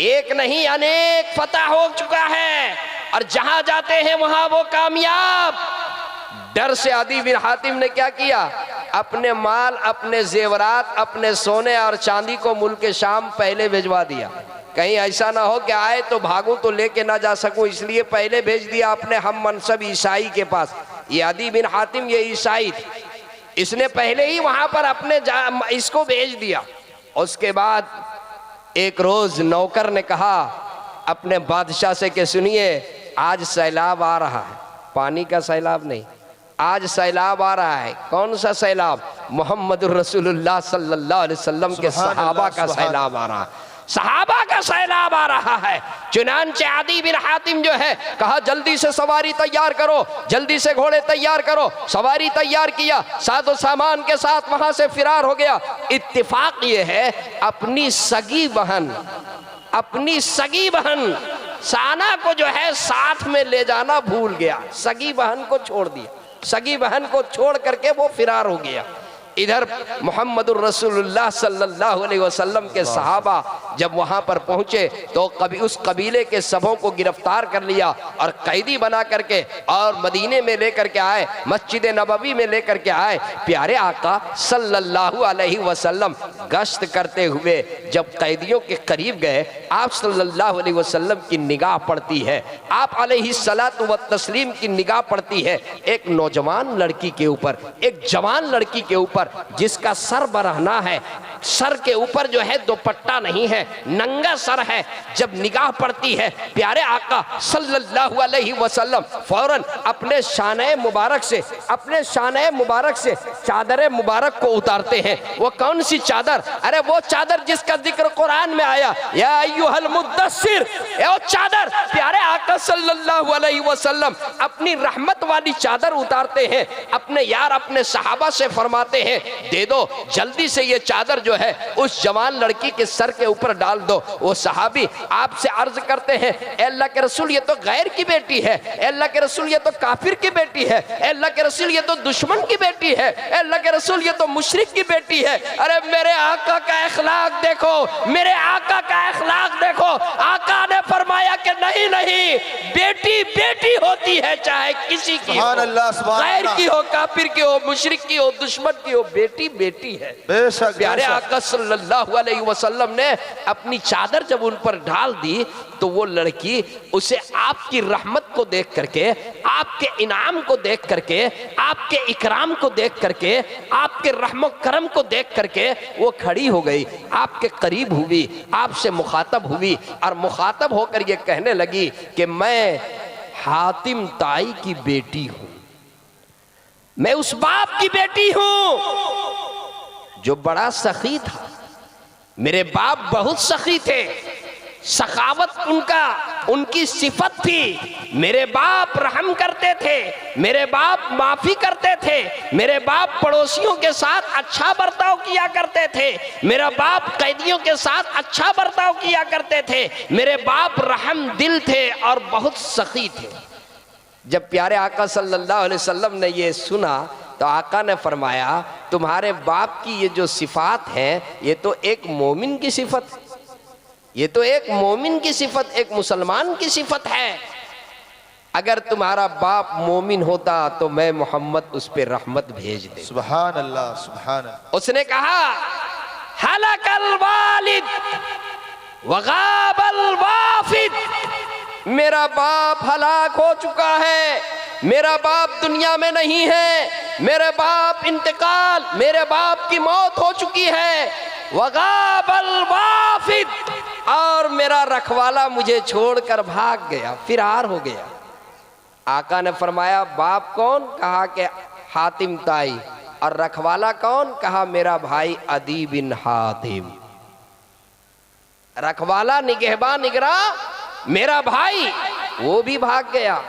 एक नहीं अनेक फतह हो चुका है और जहां जाते हैं वहां वो कामयाब। डर से अदी बिन हातिम ने क्या किया? अपने माल, अपने जेवरात, अपने सोने और चांदी को मुल्क शाम पहले भिजवा दिया। कहीं ऐसा ना हो कि आए तो भागूं तो लेके ना जा सकूं, इसलिए पहले भेज दिया अपने हम मनसब ईसाई के पास। ये अदी बिन हातिम ये ईसाई थे, इसने पहले ही वहां पर अपने इसको भेज दिया। उसके बाद एक रोज नौकर ने कहा अपने बादशाह से कि सुनिए आज सैलाब आ रहा है, पानी का सैलाब नहीं, आज सैलाब आ रहा है। कौन सा सैलाब? मोहम्मदुर रसूलुल्लाह सल्लल्लाहु अलैहि वसल्लम के सहाबा का सैलाब आ रहा है, सहाबा का सैलाब आ रहा है। चुनांचे आदी बिन हातिम जो है कहा जल्दी से सवारी तैयार करो, जल्दी से घोड़े तैयार करो। सवारी तैयार किया, सादो सामान के साथ वहां से फिरार हो गया। इत्तेफाक ये है अपनी सगी बहन साना को जो है साथ में ले जाना भूल गया, सगी बहन को छोड़ दिया, सगी बहन को छोड़ करके वो फिरार हो गया। इधर मोहम्मदुर रसूलुल्लाह सल्लल्लाहु अलैहि वसल्लम के सहाबा जब वहां पर पहुंचे तो कभी उस कबीले के सबों को गिरफ्तार कर लिया और कैदी बना करके और मदीने में लेकर के आए, मस्जिद नबवी में लेकर के आए। प्यारे आका सल्लल्लाहु अलैहि वसल्लम गश्त करते हुए जब कैदियों के करीब गए, आप सल्लल्लाहु अलैहि वसल्लम की निगाह पड़ती है, आप अलैहिस्सलातु व तस्लीम की निगाह पड़ती है एक नौजवान लड़की के ऊपर, एक जवान लड़की के ऊपर जिसका सर बरहना है, सर के ऊपर जो है दुपट्टा नहीं है, नंगा सर है। जब निगाह पड़ती है प्यारे आका सल्लल्लाहु अलैहि वसल्लम फौरन अपने शाने मुबारक से चादर मुबारक को उतारते हैं। वो कौन सी चादर? अरे वो चादर जिसका जिक्र कुरान में आया, या अय्युहल मुद्दस्सिर, वो चादर प्यारे आका सल्लल्लाहु अलैहि वसल्लम अपनी रहमत वाली चादर उतारते हैं। अपने यार अपने सहाबा से फरमाते हैं दे दो जल्दी से ये चादर जो है उस जवान लड़की के सर के ऊपर डाल दो। वो सहाबी आपसे अर्ज करते हैं अल्लाह के रसूल ये तो गैर की बेटी है, अल्लाह के रसूल ये तो काफिर की बेटी है, अल्लाह के रसूल ये तो दुश्मन की बेटी है, अल्लाह के रसूल ये तो मुशरिक की बेटी है। अरे मेरे आका का अखलाक देखो, मेरे आका का अखलाक देखो। आका ने फरमाया कि नहीं नहीं, बेटी बेटी होती है, चाहे किसी की हो, गैर की हो, काफिर की हो, मुशरिक की हो, दुश्मन की हो, बेटी बेटी है। बेशक प्यारे आका सल्लल्लाहु अलैहि वसल्लम ने अपनी चादर जब उन पर डाल दी तो वो लड़की उसे आपकी रहमत को देख करके, आपके इनाम को देख करके, आपके इकराम को देख करके, आपके रहमो करम को देख करके वो खड़ी हो गई, आपके करीब हुई, आपसे मुखातब हुई और मुखातब होकर ये कहने लगी कि मैं हातिम ताई की बेटी हूं, मैं उस बाप की बेटी हूं जो बड़ा सखी था। मेरे बाप बहुत सखी थे, सखावत उनकी सिफत थी। मेरे बाप रहम करते थे, मेरे बाप माफी करते थे, मेरे बाप पड़ोसियों के साथ अच्छा बर्ताव किया करते थे, मेरा बाप कैदियों के साथ अच्छा बर्ताव किया करते थे, मेरे बाप रहम दिल थे और बहुत सखी थे। जब प्यारे आका सल्लल्लाहु अलैहि वसल्लम ने ये सुना तो आका ने फरमाया तुम्हारे बाप की ये जो सिफात है ये तो एक मोमिन की सिफत, ये तो एक मोमिन की सिफत, एक मुसलमान की सिफत है। अगर तुम्हारा बाप मोमिन होता तो मैं मोहम्मद उस पर रहमत भेज दे। सुभान अल्लाह, सुभान अल्लाह। उसने कहा हलकल वालिद वगाबल वाफिद, मेरा बाप हलाक हो चुका है, मेरा बाप दुनिया में नहीं है, मेरे बाप इंतकाल, मेरे बाप की मौत हो चुकी है। वगाबल वाफिद, और मेरा रखवाला मुझे छोड़कर भाग गया, फिरार हो गया। आका ने फरमाया बाप कौन? कहा कि हातिम ताई। और रखवाला कौन? कहा मेरा भाई अदी बिन हातिम। रखवाला निगहबान निगरा मेरा भाई, वो भी भाग गया।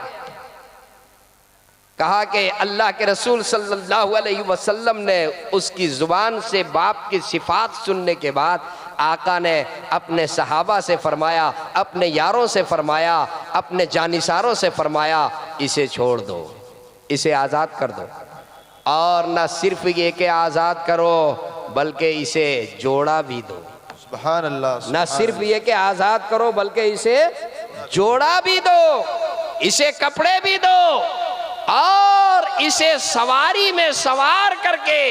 कहा कि अल्लाह के रसूल सल्लल्लाहु अलैहि वसल्लम ने उसकी जुबान से बाप की सिफात सुनने के बाद आका ने अपने सहाबा से फरमाया, अपने यारों से फरमाया, अपने जानिसारों से फरमाया इसे छोड़ दो, इसे आज़ाद कर दो। और न सिर्फ ये कि आज़ाद करो बल्कि इसे जोड़ा भी दो। सुभान अल्लाह। न सिर्फ ये कि आज़ाद करो बल्कि इसे जोड़ा भी दो, इसे कपड़े भी दो और इसे सवारी में सवार करके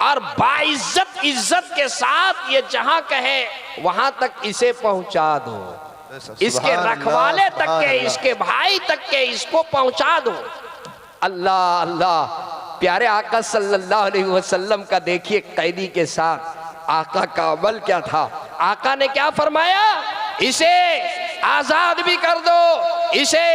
और बाइज्जत इज्जत के साथ ये जहां कहे वहां तक इसे पहुंचा दो, इसके रखवाले तक के, इसके भाई तक के इसको पहुंचा दो। अल्लाह अल्लाह, प्यारे आका सल्लल्लाहु अलैहि वसल्लम का देखिए कैदी के साथ आका का अमल क्या था। आका ने क्या फरमाया, इसे आजाद भी कर दो, इसे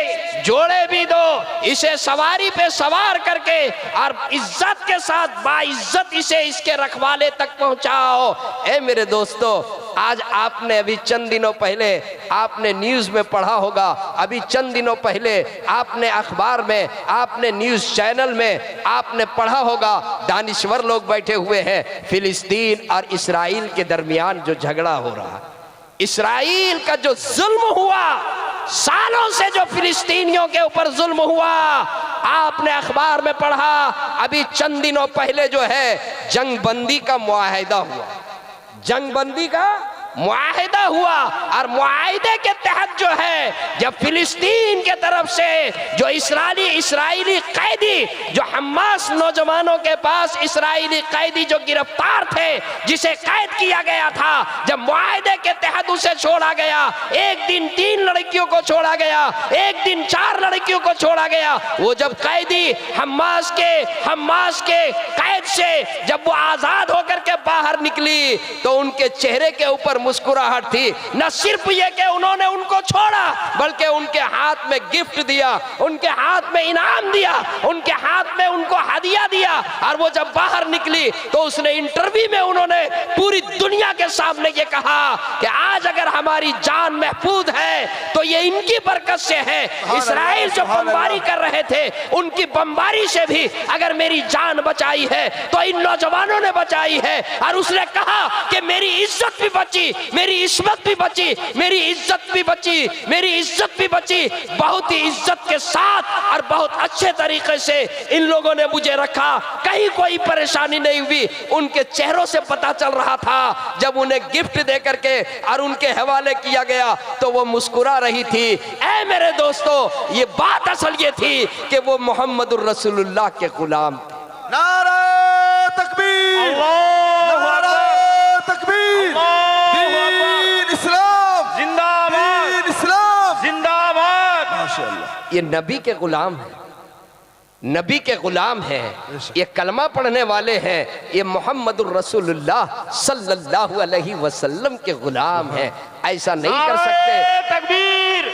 जोड़े भी दो, इसे सवारी पे सवार करके और इज्जत के साथ बाइज्जत इसे इसके रखवाले तक पहुंचाओ। ए मेरे दोस्तों, आज आपने अभी चंद दिनों पहले आपने न्यूज में पढ़ा होगा, अभी चंद दिनों पहले आपने अखबार में, आपने न्यूज चैनल में आपने पढ़ा होगा, दानिश्वर लोग बैठे हुए हैं, फिलिस्तीन और इस्राइल के दरमियान जो झगड़ा हो रहा है, इस्राइल का जो जुल्म हुआ, सालों से जो फिलिस्तीनियों के ऊपर जुल्म हुआ, आपने अखबार में पढ़ा, अभी चंद दिनों पहले जो है जंगबंदी का मुआहिदा हुआ, जंगबंदी का मुआहिदा हुआ। और मुआहिदे के तहत जो है, जब फिलिस्तीन के तरफ से जो इस्राइली कैदी, जो हमास नौजवानों के पास इस्राइली कैदी जो गिरफ्तार थे, जिसे कैद किया गया था, जब मुआहिदे के तहत उसे छोड़ा गया, एक दिन 3 लड़कियों को छोड़ा गया, एक दिन 4 लड़कियों को छोड़ा गया, वो जब कैदी हमास के कैद से जब वो आजाद होकर के बाहर निकली, तो उनके चेहरे के ऊपर मुस्कुराहट थी। न सिर्फ ये कि उन्होंने उनको छोड़ा, बल्कि उनके हाथ में गिफ्ट दिया, उनके हाथ में इनाम दिया, उनके हाथ में उनको हदिया दिया। और वो जब बाहर निकली तो उसने इंटरव्यू में उन्होंने पूरी दुनिया के सामने ये कहा कि आज अगर हमारी जान महफूज है तो ये इनकी बरकत से है। इस्राइल जो बमबारी कर रहे थे, उनकी बमबारी से भी अगर मेरी जान बचाई है तो इन नौजवानों ने बचाई है। और उसने कहा कि मेरी इज्जत भी बची, मेरी इस्मत भी बची, मेरी इज्जत भी बची, मेरी इज्जत भी बची। बहुत ही इज्जत के साथ और बहुत अच्छे तरीके से इन लोगों ने मुझे रखा, कहीं कोई परेशानी नहीं हुई। उनके चेहरों से पता चल रहा था, जब उन्हें गिफ्ट दे करके और उनके हवाले किया गया तो वो मुस्कुरा रही थी। ऐ मेरे दोस्तों, ये बात असल ये थी कि वो मोहम्मदुर रसूलुल्लाह के गुलाम थे। नारा तकबीर, नारा तकबीर, दीन इस्लाम जिंदाबाद, दीन इस्लाम जिंदाबाद। माशाअल्लाह, ये नबी के गुलाम हैं, नबी के गुलाम हैं, ये कलमा पढ़ने वाले हैं, ये मोहम्मदुर रसूलुल्लाह सल्लल्लाहु अलैहि वसल्लम के गुलाम हैं। ऐसा नहीं कर सकते। तकबीर,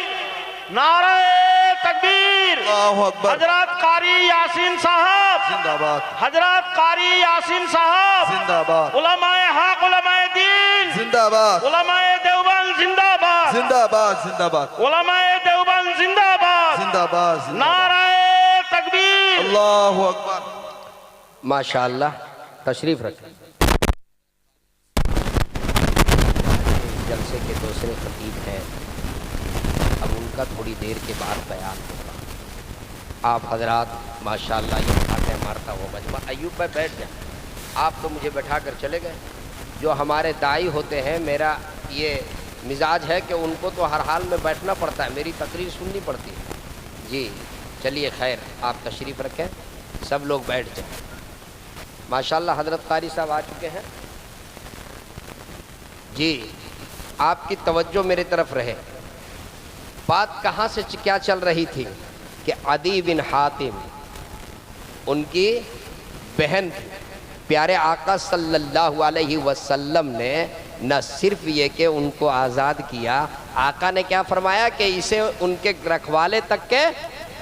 नारे तकबीर, अल्लाहु अकबर, हजरत कारी यासीन साहब जिंदाबाद, हजरत कारी यासीन साहब जिंदाबाद, उलमाए हक, उलमाए दीन जिंदाबाद, उलमाए देवबंद जिंदाबाद, जिंदाबाद, जिंदाबाद, उलमाए देवबंद जिंदाबाद, जिंदाबाद, नारे तकबीर, अल्लाहु अकबर। माशाअल्लाह, तशरीफ रखें। जलसे के दूसरे खतीब हैं, अब उनका थोड़ी देर के बाद बयान होगा। आप हजरात माशाअल्लाह ये बातें मारता हो मजमा। अयूब भाई बैठ जाए, आप तो मुझे बैठा कर चले गए। जो हमारे दाई होते हैं, मेरा ये मिजाज है कि उनको तो हर हाल में बैठना पड़ता है, मेरी तकरीर सुननी पड़ती है। जी चलिए खैर, आप तशरीफ़ रखें, सब लोग बैठ जाए। माशाअल्लाह हज़रत कारी साहब आ चुके हैं। जी आपकी तवज्जो मेरी तरफ रहे। बात कहाँ से क्या चल रही थी कि अदी बिन हातिम उनकी बहन थी। प्यारे आका सल्लल्लाहु अलैहि वसल्लम ने न सिर्फ ये कि उनको आज़ाद किया, आका ने क्या फरमाया कि इसे उनके रखवाले तक के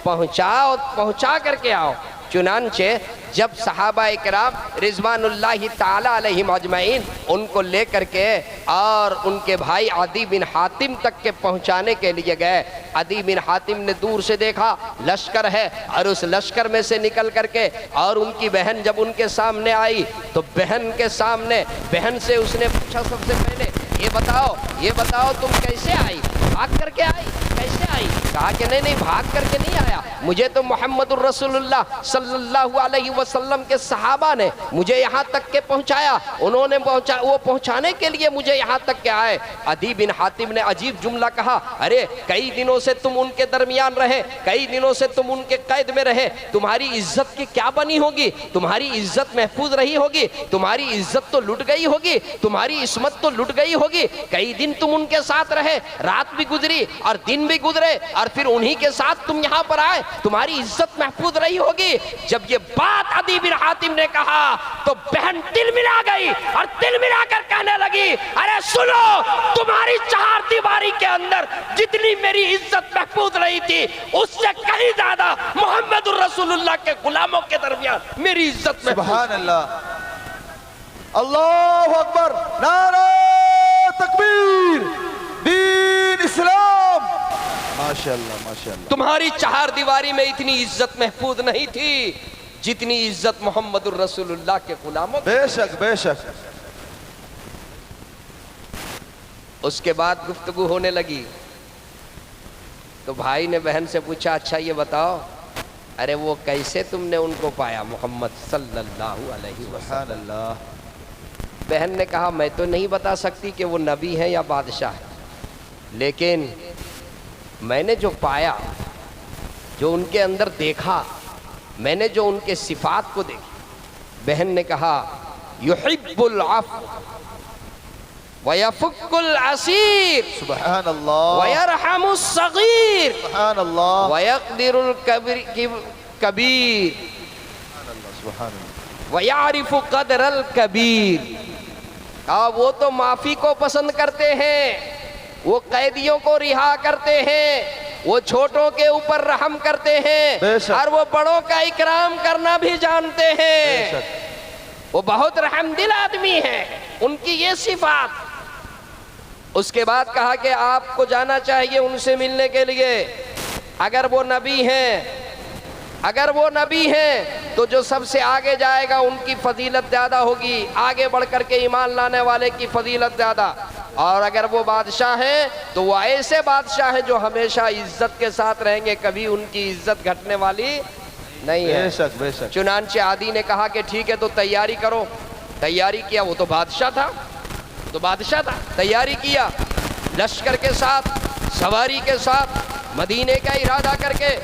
पहुँचा करके आओ। चुनांचे जब सहाबा इकराम रिजवानुल्लाहि ताला अलैहिम अजमईन उनको ले करके और उनके भाई अदी बिन हातिम तक के पहुंचाने के लिए गए, अदी बिन हातिम ने दूर से देखा लश्कर है और उस लश्कर में से निकल करके और उनकी बहन जब उनके सामने आई तो बहन के सामने बहन से उसने पूछा सबसे पहले ये बताओ तुम कैसे आई, भाग करके आई, कैसे आई? कहा कि नहीं भाग करके नहीं आया, मुझे तो मोहम्मदुर रसूलुल्लाह सल्लल्लाहु अलैहि वसल्लम के सहाबा ने मुझे यहाँ तक के पहुँचाया, उन्होंने वो पहुँचाने के लिए मुझे यहाँ तक के आए। अदी बिन हातिम ने अजीब जुमला कहा, अरे कई दिनों से तुम उनके दरमियान रहे, कई दिनों से तुम उनके कैद में रहे, तुम्हारी इज्जत की क्या बनी होगी? तुम्हारी इज्जत महफूज रही होगी, तुम्हारी इज्जत तो लुट गई होगी, तुम्हारी इस्मत तो लुट गई होगी। कई दिन तुम उनके साथ रहे, रात भी भी गुजरी और दिन भी गुजरे और फिर उन्हीं के साथ तुम यहाँ पर आए, तुम्हारी इज्जत महफूज रही होगी। जब ये बात अदी बिन हातिम ने कहा तो बहन तिल मिला गई और तिल मिलाकर कहने लगी, अरे सुनो, तुम्हारी चार दीवारी के अंदर जितनी मेरी इज्जत महफूज रही थी उससे कहीं ज्यादा मोहम्मद रसूलुल्लाह के गुलामों के दरमियान मेरी इज्जत में। सुभान अल्लाह, अल्लाहु अकबर, नारा तकबीर, दीन इस्लाम। माशाअल्लाह माशाअल्लाह। तुम्हारी चार दीवारी में इतनी इज्जत महफूज नहीं थी जितनी इज्जत मोहम्मद रसूलुल्लाह के गुलामों। बेशक बेशक। उसके बाद गुफ्तगू होने लगी तो भाई ने बहन से पूछा, अच्छा ये बताओ, अरे वो कैसे तुमने उनको पाया मोहम्मद सल्लल्लाहु अलैहि सुभान वसल्लम। अल्लाह। बहन ने कहा, मैं तो नहीं बता सकती कि वो नबी है या बादशाह है, लेकिन मैंने जो पाया, जो उनके अंदर देखा, मैंने जो उनके सिफात को देखी। बहन ने कहा, युहिब्बुल अफ़्व वयफ़ुक्कुल असीर सुभान अल्लाह, वयरहमुस सगीर सुभान अल्लाह, वयक़दिरुल कबीर सुभान अल्लाह। वयारिफु क़दरल कबीर। वो तो माफी को पसंद करते हैं, वो कैदियों को रिहा करते हैं, वो छोटों के ऊपर रहम करते हैं बेशक। और वो बड़ों का इकराम करना भी जानते हैं। बेशक। वो बहुत रहमदिल आदमी है, उनकी ये सिफात। उसके बाद कहा कि आपको जाना चाहिए उनसे मिलने के लिए। अगर वो नबी हैं, अगर वो नबी हैं तो जो सबसे आगे जाएगा उनकी फजीलत ज़्यादा होगी, आगे बढ़ कर के ईमान लाने वाले की फजीलत ज़्यादा। और अगर वो बादशाह हैं तो वो ऐसे बादशाह हैं जो हमेशा इज्जत के साथ रहेंगे, कभी उनकी इज्जत घटने वाली नहीं है। बेशक बेशक। चुनांचे आदि ने कहा कि ठीक है तो तैयारी करो। तैयारी किया, वो तो बादशाह था, तो बादशाह था। तैयारी किया, लश्कर के साथ, सवारी के साथ मदीने का इरादा करके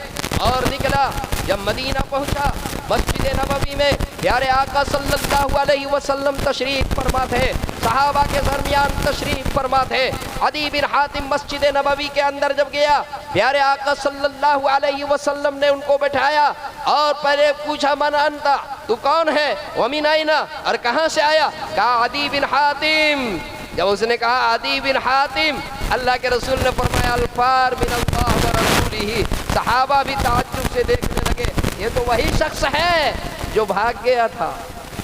और निकला। जब मदीना पहुंचा, मस्जिद नबवी में प्यारे आका सल्लल्लाहु अलैहि वसल्लम तशरीफ फरमा थे, सहाबा के दरमियान तशरीफ फरमा थे। अदी बिन हातिम मस्जिद नबवी के अंदर जब गया, प्यारे आका सल्लल्लाहु अलैहि वसल्लम ने उनको बैठाया और पहले पूछा, मन अंता, तू कौन है? वमिन आइना, और कहाँ से आया? कहा अदी बिन हातिम। जब उसने कहा अदी बिन हातिम, अल्लाह के रसूल ने फरमाया अल्फार मिन अल्लाह व रसूलिही। सहाबा भी ताज्जुब से देखने लगे, ये तो वही शख्स है जो भाग गया था,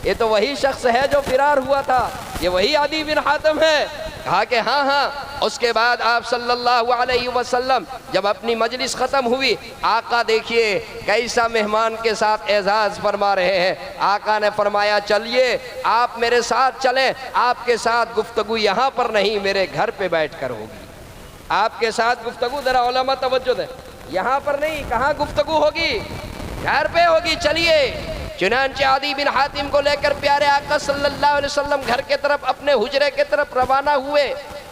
ये तो वही शख्स है जो फिरार हुआ था, ये वही अदी बिन हातिम है। कहा कि हाँ हाँ। उसके बाद आप सल्लल्लाहु अलैहि वसल्लम जब अपनी मजलिस ख़त्म हुई, आका देखिए कैसा मेहमान के साथ एजाज़ फरमा रहे हैं। आका ने फरमाया, चलिए आप मेरे साथ चलें, आपके साथ गुफ्तगू यहाँ पर नहीं, मेरे घर पे बैठ कर होगी। आपके साथ गुफ्तगू, जरा उलमा तवज्जो दें, यहाँ पर नहीं, कहाँ गुफ्तगू होगी? घर पे होगी। चलिए। चुनांचे आदी बिन हातिम को लेकर प्यारे आका सल्लल्लाहु अलैहि वसल्लम घर के तरफ, अपने हुजरे के तरफ रवाना हुए।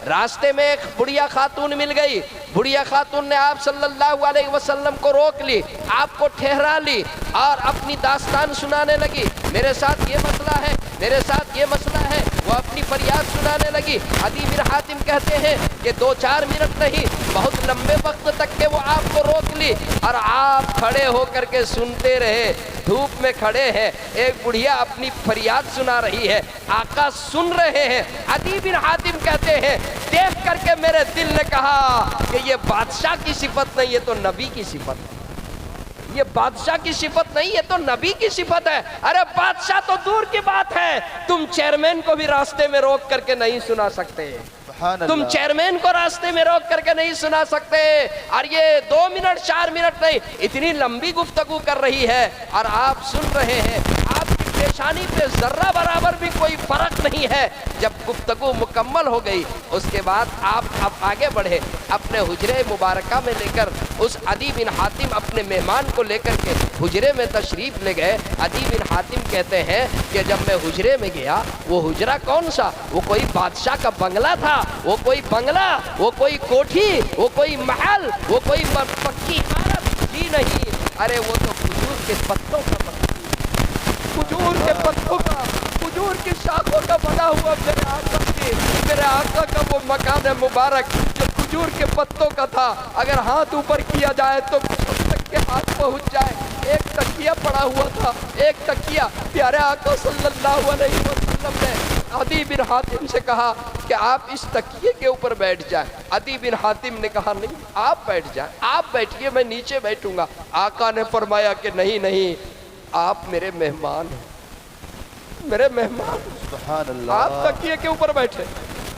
रास्ते में एक बुढ़िया खातून मिल गई। बुढ़िया खातून ने आप सल्लल्लाहु अलैहि वसल्लम को रोक ली, आपको ठहरा ली और अपनी दास्तान सुनाने लगी। मेरे साथ ये मसला है, मेरे साथ ये मसला है। वो अपनी फरियाद सुनाने लगी। अदी बिन हातिम कहते हैं कि 2-4 मिनट नहीं, बहुत लंबे वक्त तक के वो आपको रोक ली और आप खड़े होकर के सुनते रहे। धूप में खड़े हैं, एक बुढ़िया अपनी फरियाद सुना रही है, आका सुन रहे हैं। अदी बिन हातिम कहते हैं, देख करके मेरे दिल ने कहा कि ये बादशाह की सिफत नहीं, ये तो नबी की सिफत है। ये बादशाह की सिफत नहीं, ये तो नबी की सिफत है। अरे बादशाह तो दूर की बात है, तुम चेयरमैन को भी रास्ते में रोक करके नहीं सुना सकते। तुम चेयरमैन को रास्ते में रोक करके नहीं सुना सकते। और ये 2 मिनट 4 मिनट नहीं, इतनी लंबी गुफ्तगू कर रही है और आप सुन रहे हैं। आपकी पेशानी पे जर्रा बराबर भी कोई फर्क नहीं है। जब गुफ्तगू मुकम्मल हो गई, उसके बाद आप अब आगे बढ़े, अपने हुजरे मुबारका में लेकर उस अदी बिन हातिम अपने मेहमान को लेकर के हुजरे में तशरीफ ले गए। अदी बिन हातिम कहते हैं कि जब मैं हुजरे में गया, वो हुजरा कौन सा? वो कोई बादशाह का बंगला था, वो कोई बंगला, वो कोई कोठी, वो कोई महल, वो कोई पक्की इमारत जी नहीं। अरे वो तो खजूर के पत्तों का, खजूर के पत्तों का, खजूर की शाखों का बना हुआ मेरे आका का वो मकान है मुबारक, जो खजूर के पत्तों का था, अगर हाथ ऊपर किया जाए तो तक के हाथ पहुंच जाए। एक तकिया पड़ा हुआ था, एक तकिया। प्यारे आका सल्लल्लाहु अलैहि वसल्लम ने अदी बिन हातिम से कहा कि आप इस तकिए के ऊपर बैठ जाएं। अदी बिन हातिम ने कहा नहीं, आप बैठ जाएं, आप बैठिए, मैं नीचे बैठूंगा। आका ने फरमाया कि नहीं नहीं, आप मेरे मेहमान हैं, मेरे मेहमान, सुभान अल्लाह। आप तकिए के ऊपर बैठे।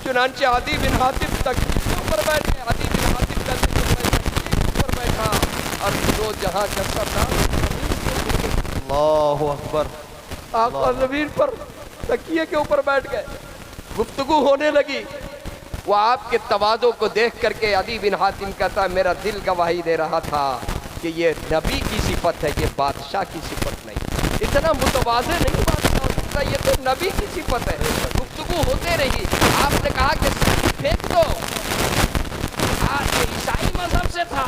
चुनांचे अदी बिन हातिम तकिए के ऊपर बैठे। अदी बिन हातिम का तकिए के ऊपर बैठा और जो जहां का सरदार अल्लाहु अकबर। आका ज़मीन पर तकिए के ऊपर बैठ गए। गुफ्तगू होने लगी। वो आपके तवाज़ो को देख करके अदी बिन हातिम कहता, मेरा दिल गवाही दे रहा था कि ये नबी की सिफत है, ये बादशाह की सिफत नहीं। इतना मुतवाज़े नहीं बादशाह, ये तो नबी की सिफत है। गुफ्तगू होते रही। आपने कहा कि फेंक दो। ये ईसाई मजहब से था।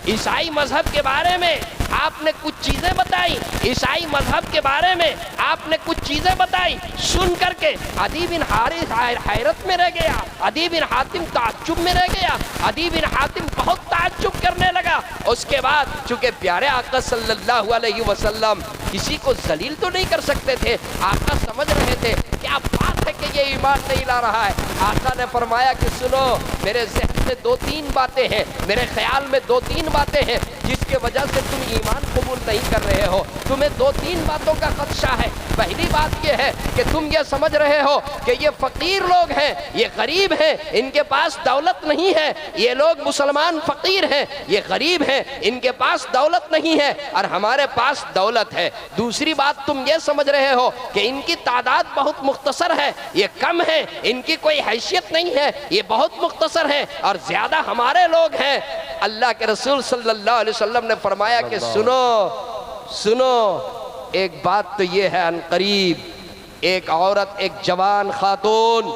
ईसाई मजहब के बारे में आपने कुछ चीजें बताई, ईसाई मजहब के बारे में आपने कुछ चीजें बताई। सुन करके अदी बिन हारिस हैरत में रह गया, अदी बिन हातिम ताज्जुब में रह गया। अदी बिन हातिम बहुत ताज्जुब करने लगा। उसके बाद चूंकि प्यारे आका सल्लल्लाहु अलैहि वसल्लम किसी को जलील तो नहीं कर सकते थे, आका समझ रहे थे क्या बात है कि ये ईमान नहीं ला रहा है। आका ने फरमाया कि सुनो, मेरे ज़हन में दो तीन बातें हैं, मेरे ख्याल में दो तीन बातें हैं जिसके वजह से तुम ईमान कबूल नहीं कर रहे हो। तुम्हें दो तीन बातों का खदशा है। पहली बात यह है कि तुम ये समझ रहे हो कि ये फकीर लोग हैं, ये गरीब हैं, इनके पास दौलत नहीं है। ये लोग मुसलमान फकीर हैं, ये गरीब हैं, इनके पास दौलत नहीं है और हमारे पास दौलत है। दूसरी बात तुम ये समझ रहे हो कि इनकी तादाद बहुत मुख्तसर है, ये कम है, इनकी कोई हैसियत नहीं है, ये बहुत मुख्तसर है और ज्यादा हमारे लोग हैं। अल्लाह के रसूल सल्लल्लाहु अलैहि वसल्लम ने फरमाया कि सुनो सुनो, एक बात तो ये है, अनकरीब एक औरत, एक जवान खातून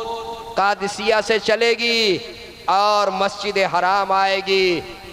कादिसिया से चलेगी और मस्जिद हराम आएगी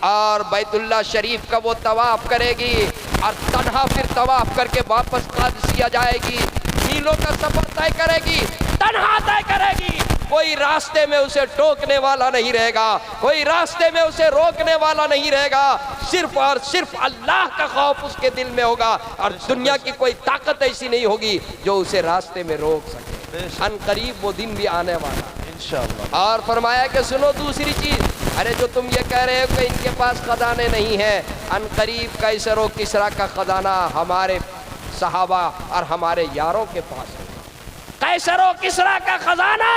और बैतुल्लाह शरीफ का वो तवाफ करेगी और तन्हा फिर तवाफ करके वापस कादिसिया जाएगी। मीलों का सफर तय करेगी, तन्हा तय करेगी। कोई रास्ते में उसे टोकने वाला नहीं रहेगा, कोई रास्ते में उसे रोकने वाला नहीं रहेगा। सिर्फ और सिर्फ अल्लाह का खौफ उसके दिल में होगा और दुनिया की कोई ताकत ऐसी नहीं होगी जो उसे रास्ते में रोक सके। अनकरीब वो दिन भी आने वाला इंशाअल्लाह। और फरमाया कि सुनो दूसरी चीज, अरे जो तुम ये कह रहे हो कि इनके पास खजाने नहीं है, अनकरीब कैसर और किसरा का खजाना हमारे सहाबा और हमारे यारों के पास है। कैसर और किसरा का खजाना?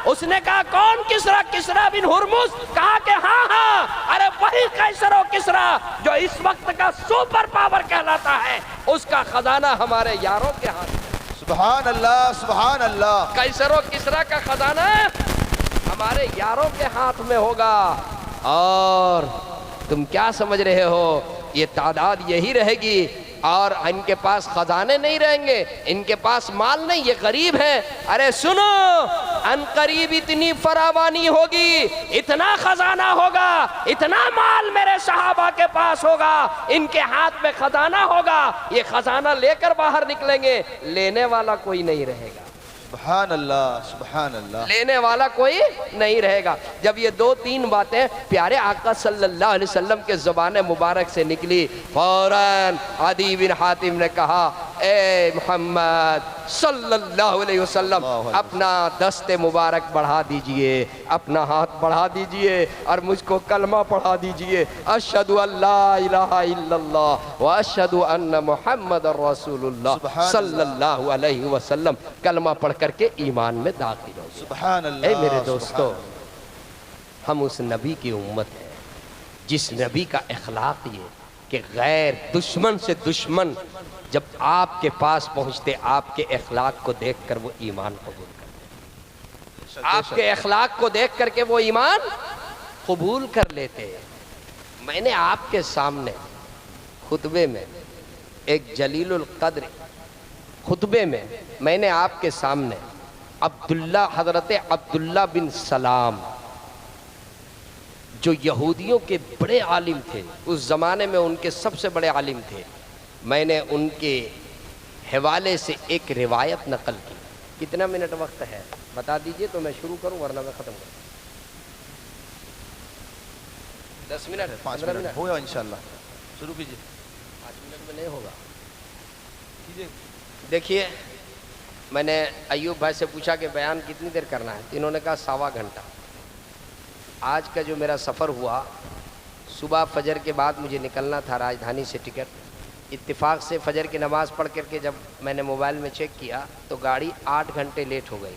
उसने कहा कौन किसरा? किसरा बिन हुरमुज। कहा कि हाँ हाँ, अरे वही कैसर और किसरा जो इस वक्त का सुपर पावर कहलाता है, उसका खजाना हमारे यारों के हाथ में। सुभान अल्लाह, सुभान अल्लाह। कैसर और किसरा का खजाना हमारे यारों के हाथ में होगा। और तुम क्या समझ रहे हो, ये तादाद यही रहेगी और इनके पास खजाने नहीं रहेंगे, इनके पास माल नहीं, ये गरीब हैं। अरे सुनो, अनकरीब इतनी फरावानी होगी, इतना खजाना होगा, इतना माल मेरे सहाबा के पास होगा, इनके हाथ में खजाना होगा। ये खजाना लेकर बाहर निकलेंगे, लेने वाला कोई नहीं रहेगा। सुभान अल्लाह, सुभान अल्लाह। लेने वाला कोई नहीं रहेगा। जब ये दो तीन बातें प्यारे आका सल्लल्लाहु अलैहि वसल्लम के ज़ुबान मुबारक से निकली, फौरन अदी बिन हातिम ने कहा, ए मोहम्मद सल्लल्लाहु अलैहि वसल्लम, अपना दस्ते मुबारक बढ़ा दीजिए, अपना हाथ बढ़ा दीजिए और मुझको कलमा पढ़ा दीजिए, अशहदु अल्ला इलाहा इल्लल्लाह व अशहदु अन्न मुहम्मदर रसूलुल्लाह सल्लल्लाहु अलैहि वसल्लम। कलमा पढ़ करके ईमान में दाखिल हो गए। सुभान अल्लाह। ऐ मेरे दोस्तों, हम उस नबी की उम्मत है जिस नबी का अखलाक ये कि गैर दुश्मन से दुश्मन जब आपके पास पहुंचते, आपके अखलाक को देखकर वो ईमान कबूल करते, आपके अखलाक को देख करके वो ईमान कबूल कर लेते। मैंने आपके सामने खुतबे में एक जलीलुल कद्र खुतबे में मैंने आपके सामने अब्दुल्ला, हजरत अब्दुल्ला बिन सलाम, जो यहूदियों के बड़े आलिम थे, उस ज़माने में उनके सबसे बड़े आलिम थे, मैंने उनके हवाले से एक रिवायत नकल की। कितना मिनट वक्त है बता दीजिए तो मैं शुरू करूं, वरना मैं ख़त्म करूं। 10 मिनट 5 15 मिनट मिनट होगा इंशाल्लाह। शुरू कीजिए 5 मिनट में नहीं होगा। कीजिए। देखिए, मैंने अयूब भाई से पूछा कि बयान कितनी देर करना है, तो इन्होंने कहा 1.25 घंटा। आज का जो मेरा सफ़र हुआ, सुबह फजर के बाद मुझे निकलना था राजधानी से टिकट, इत्तेफाक से फजर की नमाज़ पढ़ करके जब मैंने मोबाइल में चेक किया तो गाड़ी 8 घंटे लेट हो गई।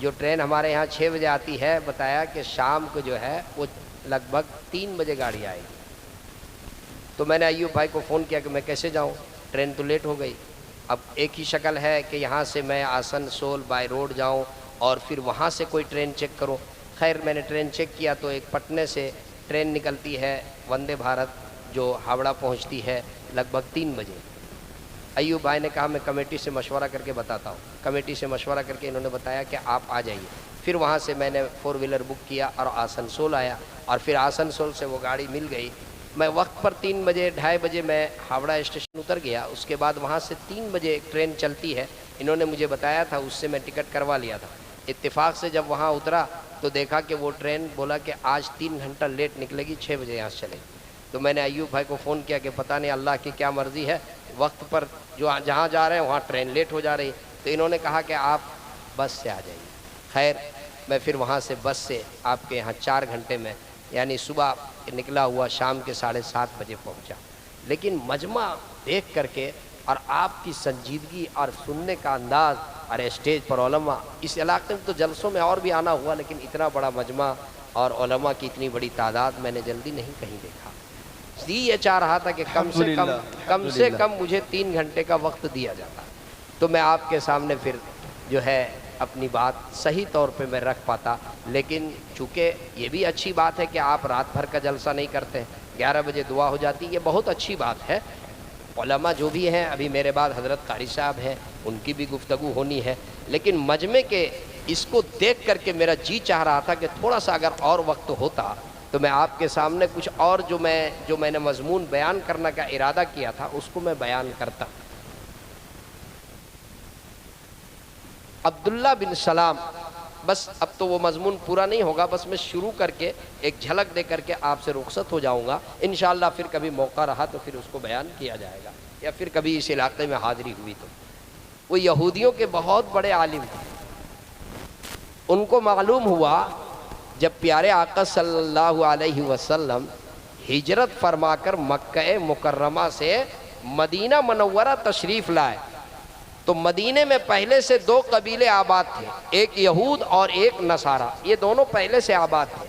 जो ट्रेन हमारे यहाँ 6 बजे आती है, बताया कि शाम को जो है वो लगभग 3 बजे गाड़ी आएगी। तो मैंने अयूब भाई को फ़ोन किया कि मैं कैसे जाऊँ, ट्रेन तो लेट हो गई। अब एक ही शक्ल है कि यहाँ से मैं आसनसोल बाय रोड जाऊँ और फिर वहाँ से कोई ट्रेन चेक करूँ। खैर मैंने ट्रेन चेक किया तो एक पटने से ट्रेन निकलती है वंदे भारत, जो हावड़ा पहुँचती है लगभग 3 बजे। अयूब भाई ने कहा मैं कमेटी से मशवरा करके बताता हूँ। कमेटी से मशवरा करके इन्होंने बताया कि आप आ जाइए। फिर वहाँ से मैंने 4 व्हीलर बुक किया और आसनसोल आया, और फिर आसनसोल से वो गाड़ी मिल गई। मैं वक्त पर 3 बजे 2:30 बजे मैं हावड़ा स्टेशन उतर गया। उसके बाद वहाँ से 3 बजे एक ट्रेन चलती है, इन्होंने मुझे बताया था, उससे मैं टिकट करवा लिया था। इत्तेफाक से जब वहाँ उतरा तो देखा कि वो ट्रेन बोला कि आज 3 घंटा लेट निकलेगी, 6 बजे यहाँ से चलेगी। तो मैंने अयूब भाई को फ़ोन किया कि पता नहीं अल्लाह की क्या मर्ज़ी है, वक्त पर जो जहाँ जा रहे हैं वहाँ ट्रेन लेट हो जा रही। तो इन्होंने कहा कि आप बस से आ जाइए। खैर मैं फिर वहाँ से बस से आपके यहाँ 4 घंटे में, यानी सुबह निकला हुआ शाम के 7:30 बजे पहुँचा। लेकिन मजमा देख करके और आपकी संजीदगी और सुनने का अंदाज़ और स्टेज पर उलमा, इस इलाके में तो जलसों में और भी आना हुआ, लेकिन इतना बड़ा मजमा और उलमा की इतनी बड़ी तादाद मैंने जल्दी नहीं कहीं देखा। ये चाह रहा था कि कम से कम मुझे 3 घंटे का वक्त दिया जाता तो मैं आपके सामने फिर जो है अपनी बात सही तौर पे मैं रख पाता। लेकिन चूँकि ये भी अच्छी बात है कि आप रात भर का जलसा नहीं करते, 11 बजे दुआ हो जाती, ये बहुत अच्छी बात है। उलमा जो भी हैं, अभी मेरे बाद हज़रत कारी साहब हैं, उनकी भी गुफ्तगू होनी है। लेकिन मजमे के इसको देख करके मेरा जी चाह रहा था कि थोड़ा सा अगर और वक्त होता तो मैं आपके सामने कुछ और जो मैंने मजमून बयान करने का इरादा किया था उसको मैं बयान करता। अब्दुल्ला बिन सलाम, बस अब तो वो मजमून पूरा नहीं होगा, बस मैं शुरू करके एक झलक दे करके आपसे रुखसत हो जाऊंगा। इंशाअल्लाह फिर कभी मौका रहा तो फिर उसको बयान किया जाएगा, या फिर कभी इस इलाके में हाजिरी हुई तो। वो यहूदियों के बहुत बड़े आलिम थे। उनको मालूम हुआ जब प्यारे आका सल्लल्लाहु अलैहि वसल्लम हिजरत फरमाकर मक्का मुकर्रमा से मदीना मनव्वरा तशरीफ़ लाए, तो मदीने में पहले से 2 कबीले आबाद थे, एक यहूद और एक नसारा। ये दोनों पहले से आबाद थे।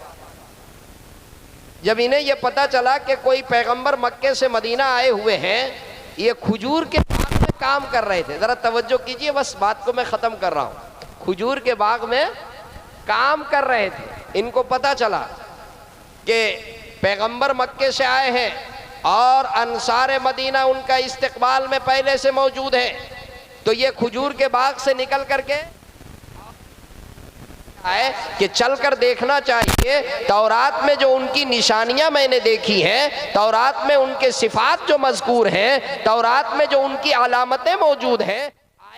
जब इन्हें ये पता चला कि कोई पैगंबर मक्के से मदीना आए हुए हैं, ये खजूर के बाग में काम कर रहे थे। ज़रा तवज्जो कीजिए, बस बात को मैं ख़त्म कर रहा हूँ। खजूर के बाग में काम कर रहे थे। इनको पता चला कि पैगंबर मक्के से आए हैं और अंसार मदीना उनका इस्तकबाल में पहले से मौजूद है, तो ये खजूर के बाग से निकल करके आए कि चलकर देखना चाहिए तौरात में जो उनकी निशानियां मैंने देखी हैं, तौरात में उनके सिफात जो मज़कूर हैं, तौरात में जो उनकी अलामतें मौजूद हैं,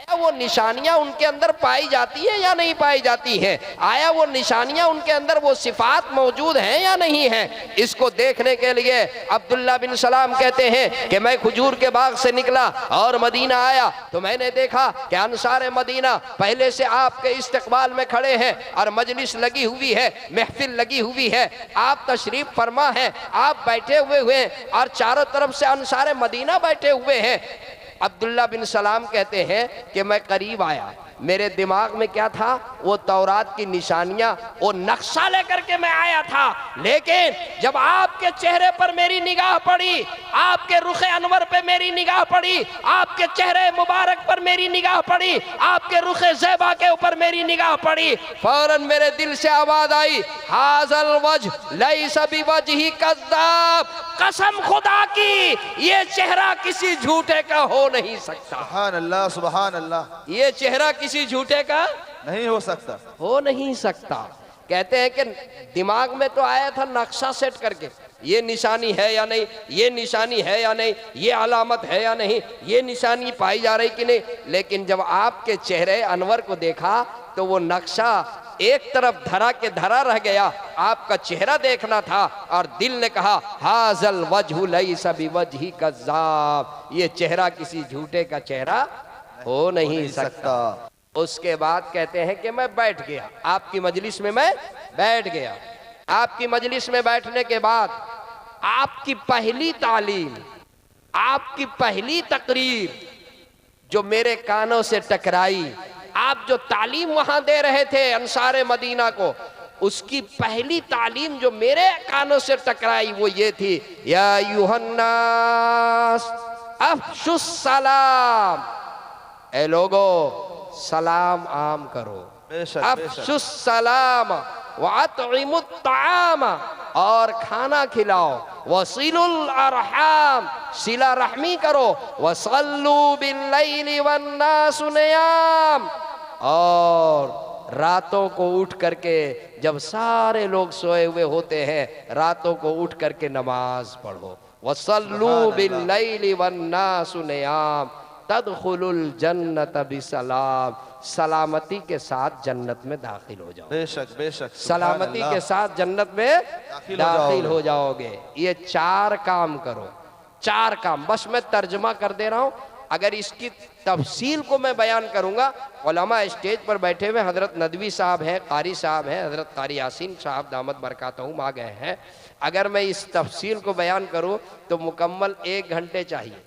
आया वो निशानियां उनके अंदर पाई जाती हैं या नहीं पाई जाती हैं? आया वो निशानियां उनके अंदर, वो सिफात मौजूद हैं या नहीं हैं? इसको देखने के लिए अब्दुल्ला बिन सलाम कहते हैं कि मैं खजूर के बाग से निकला और मदीना आया तो मैंने देखा कि अंसार मदीना पहले से आपके इस्तकबाल में खड़े हैं और मजलिस लगी हुई है, महफिल लगी हुई है, आप तशरीफ फरमा है, आप बैठे हुए हैं और चारों तरफ से अंसार मदीना बैठे हुए हैं। अब्दुल्ला बिन सलाम कहते हैं कि मैं करीब आया, मेरे दिमाग में क्या था, वो तौरात की निशानियां, वो नक्शा लेकर के मैं आया था। लेकिन जब आपके चेहरे पर मेरी निगाह पड़ी, आपके रुखे अनवर पे मेरी निगाह पड़ी, आपके चेहरे मुबारक पर मेरी निगाह पड़ी, आपके रुखे ज़ैबा के ऊपर मेरी निगाह पड़ी, फौरन मेरे दिल से आवाज आई, हाज़ल वजह लैसा बिवजही कज़्ज़ाब, कसम खुदा की ये चेहरा किसी झूठे का हो नहीं सकता। सुभान अल्लाह, सुभान अल्लाह। ये चेहरा किसी झूठे का नहीं हो सकता, हो नहीं सकता। कहते हैं कि दिमाग में तो आया था नक्शा सेट करके, ये निशानी है या नहीं, ये निशानी है या नहीं, ये अलामत है या नहीं, ये निशानी पाई जा रही कि नहीं। लेकिन जब आपके चेहरे अनवर को देखा तो वो नक्शा एक तरफ धरा के धरा रह गया, आपका चेहरा देखना था, और दिल ने कहा हाजल वजहु लैसा बिवजही कज़्ज़ाब, ये चेहरा किसी झूठे का चेहरा हो नहीं सकता। उसके बाद कहते हैं कि मैं बैठ गया, आपकी मजलिस में मैं बैठ गया। आपकी मजलिस में बैठने के बाद आपकी पहली तालीम, आपकी पहली तकरीर जो मेरे कानों से टकराई, आप जो तालीम वहां दे रहे थे अंसारे मदीना को, उसकी पहली तालीम जो मेरे कानों से टकराई वो ये थी, या अय्युहन्नास अफ़शुस सलाम, ए लोगो सलाम आम करो, अफ़शुस सलाम व अतइमुत ताम, और खाना खिलाओ, वसीलुल अरहाम, सिला रहमी करो, वसल्लू बिल्लैलि वन्नासु नियाम, और रातों को उठ करके जब सारे लोग सोए हुए होते हैं, रातों को उठ करके नमाज पढ़ो, वसल्लू बिल्लैलि वन्नासु नियाम तदखुलुल जन्नत बिसलाम, सलामती के साथ जन्नत में दाखिल हो जाओ। बेशक बेशक, सलामती के साथ जन्नत में दाखिल हो जाओगे। ये 4 काम करो, 4 काम, बस मैं तर्जमा कर दे रहा हूं। अगर इसकी तफसील को मैं बयान करूंगा, उलमा स्टेज पर बैठे हुए हजरत नदवी साहब हैं, कारी साहब हैं, हजरत कारी यासीन साहब दामद बरकातहुम आ गए हैं। अगर मैं इस तफसील को बयान करूं तो मुकम्मल 1 घंटे चाहिए।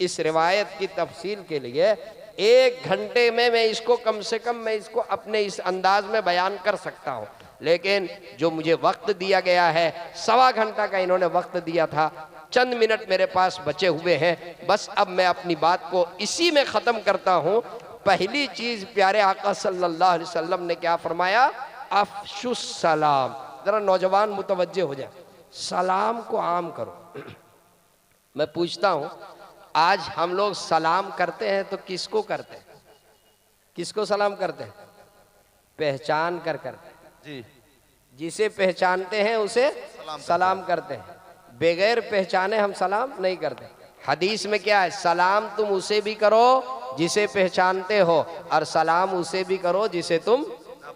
इस रिवायत की तफसील के लिए 1 घंटे में मैं इसको कम से कम मैं इसको अपने इस अंदाज में बयान कर सकता हूँ, लेकिन जो मुझे वक्त दिया गया है, 1.25 घंटा का इन्होंने वक्त दिया था, चंद मिनट मेरे पास बचे हुए हैं। बस अब मैं अपनी बात को इसी में ख़त्म करता हूँ। पहली चीज़ प्यारे आका सल्लल्लाहु अलैहि वसल्लम ने क्या फरमाया, अफ़शुस सलाम। ज़रा नौजवान मुतवज्जे हो जाए, सलाम को आम करो। मैं पूछता हूँ, आज हम लोग सलाम करते हैं तो किसको करते हैं? किसको सलाम करते हैं? पहचान कर करते हैं जी। जिसे पहचानते हैं उसे सलाम करते हैं, बगैर पहचाने हम सलाम नहीं करते। हदीस में क्या है, सलाम तुम उसे भी करो जिसे पहचानते हो, और सलाम उसे भी करो जिसे तुम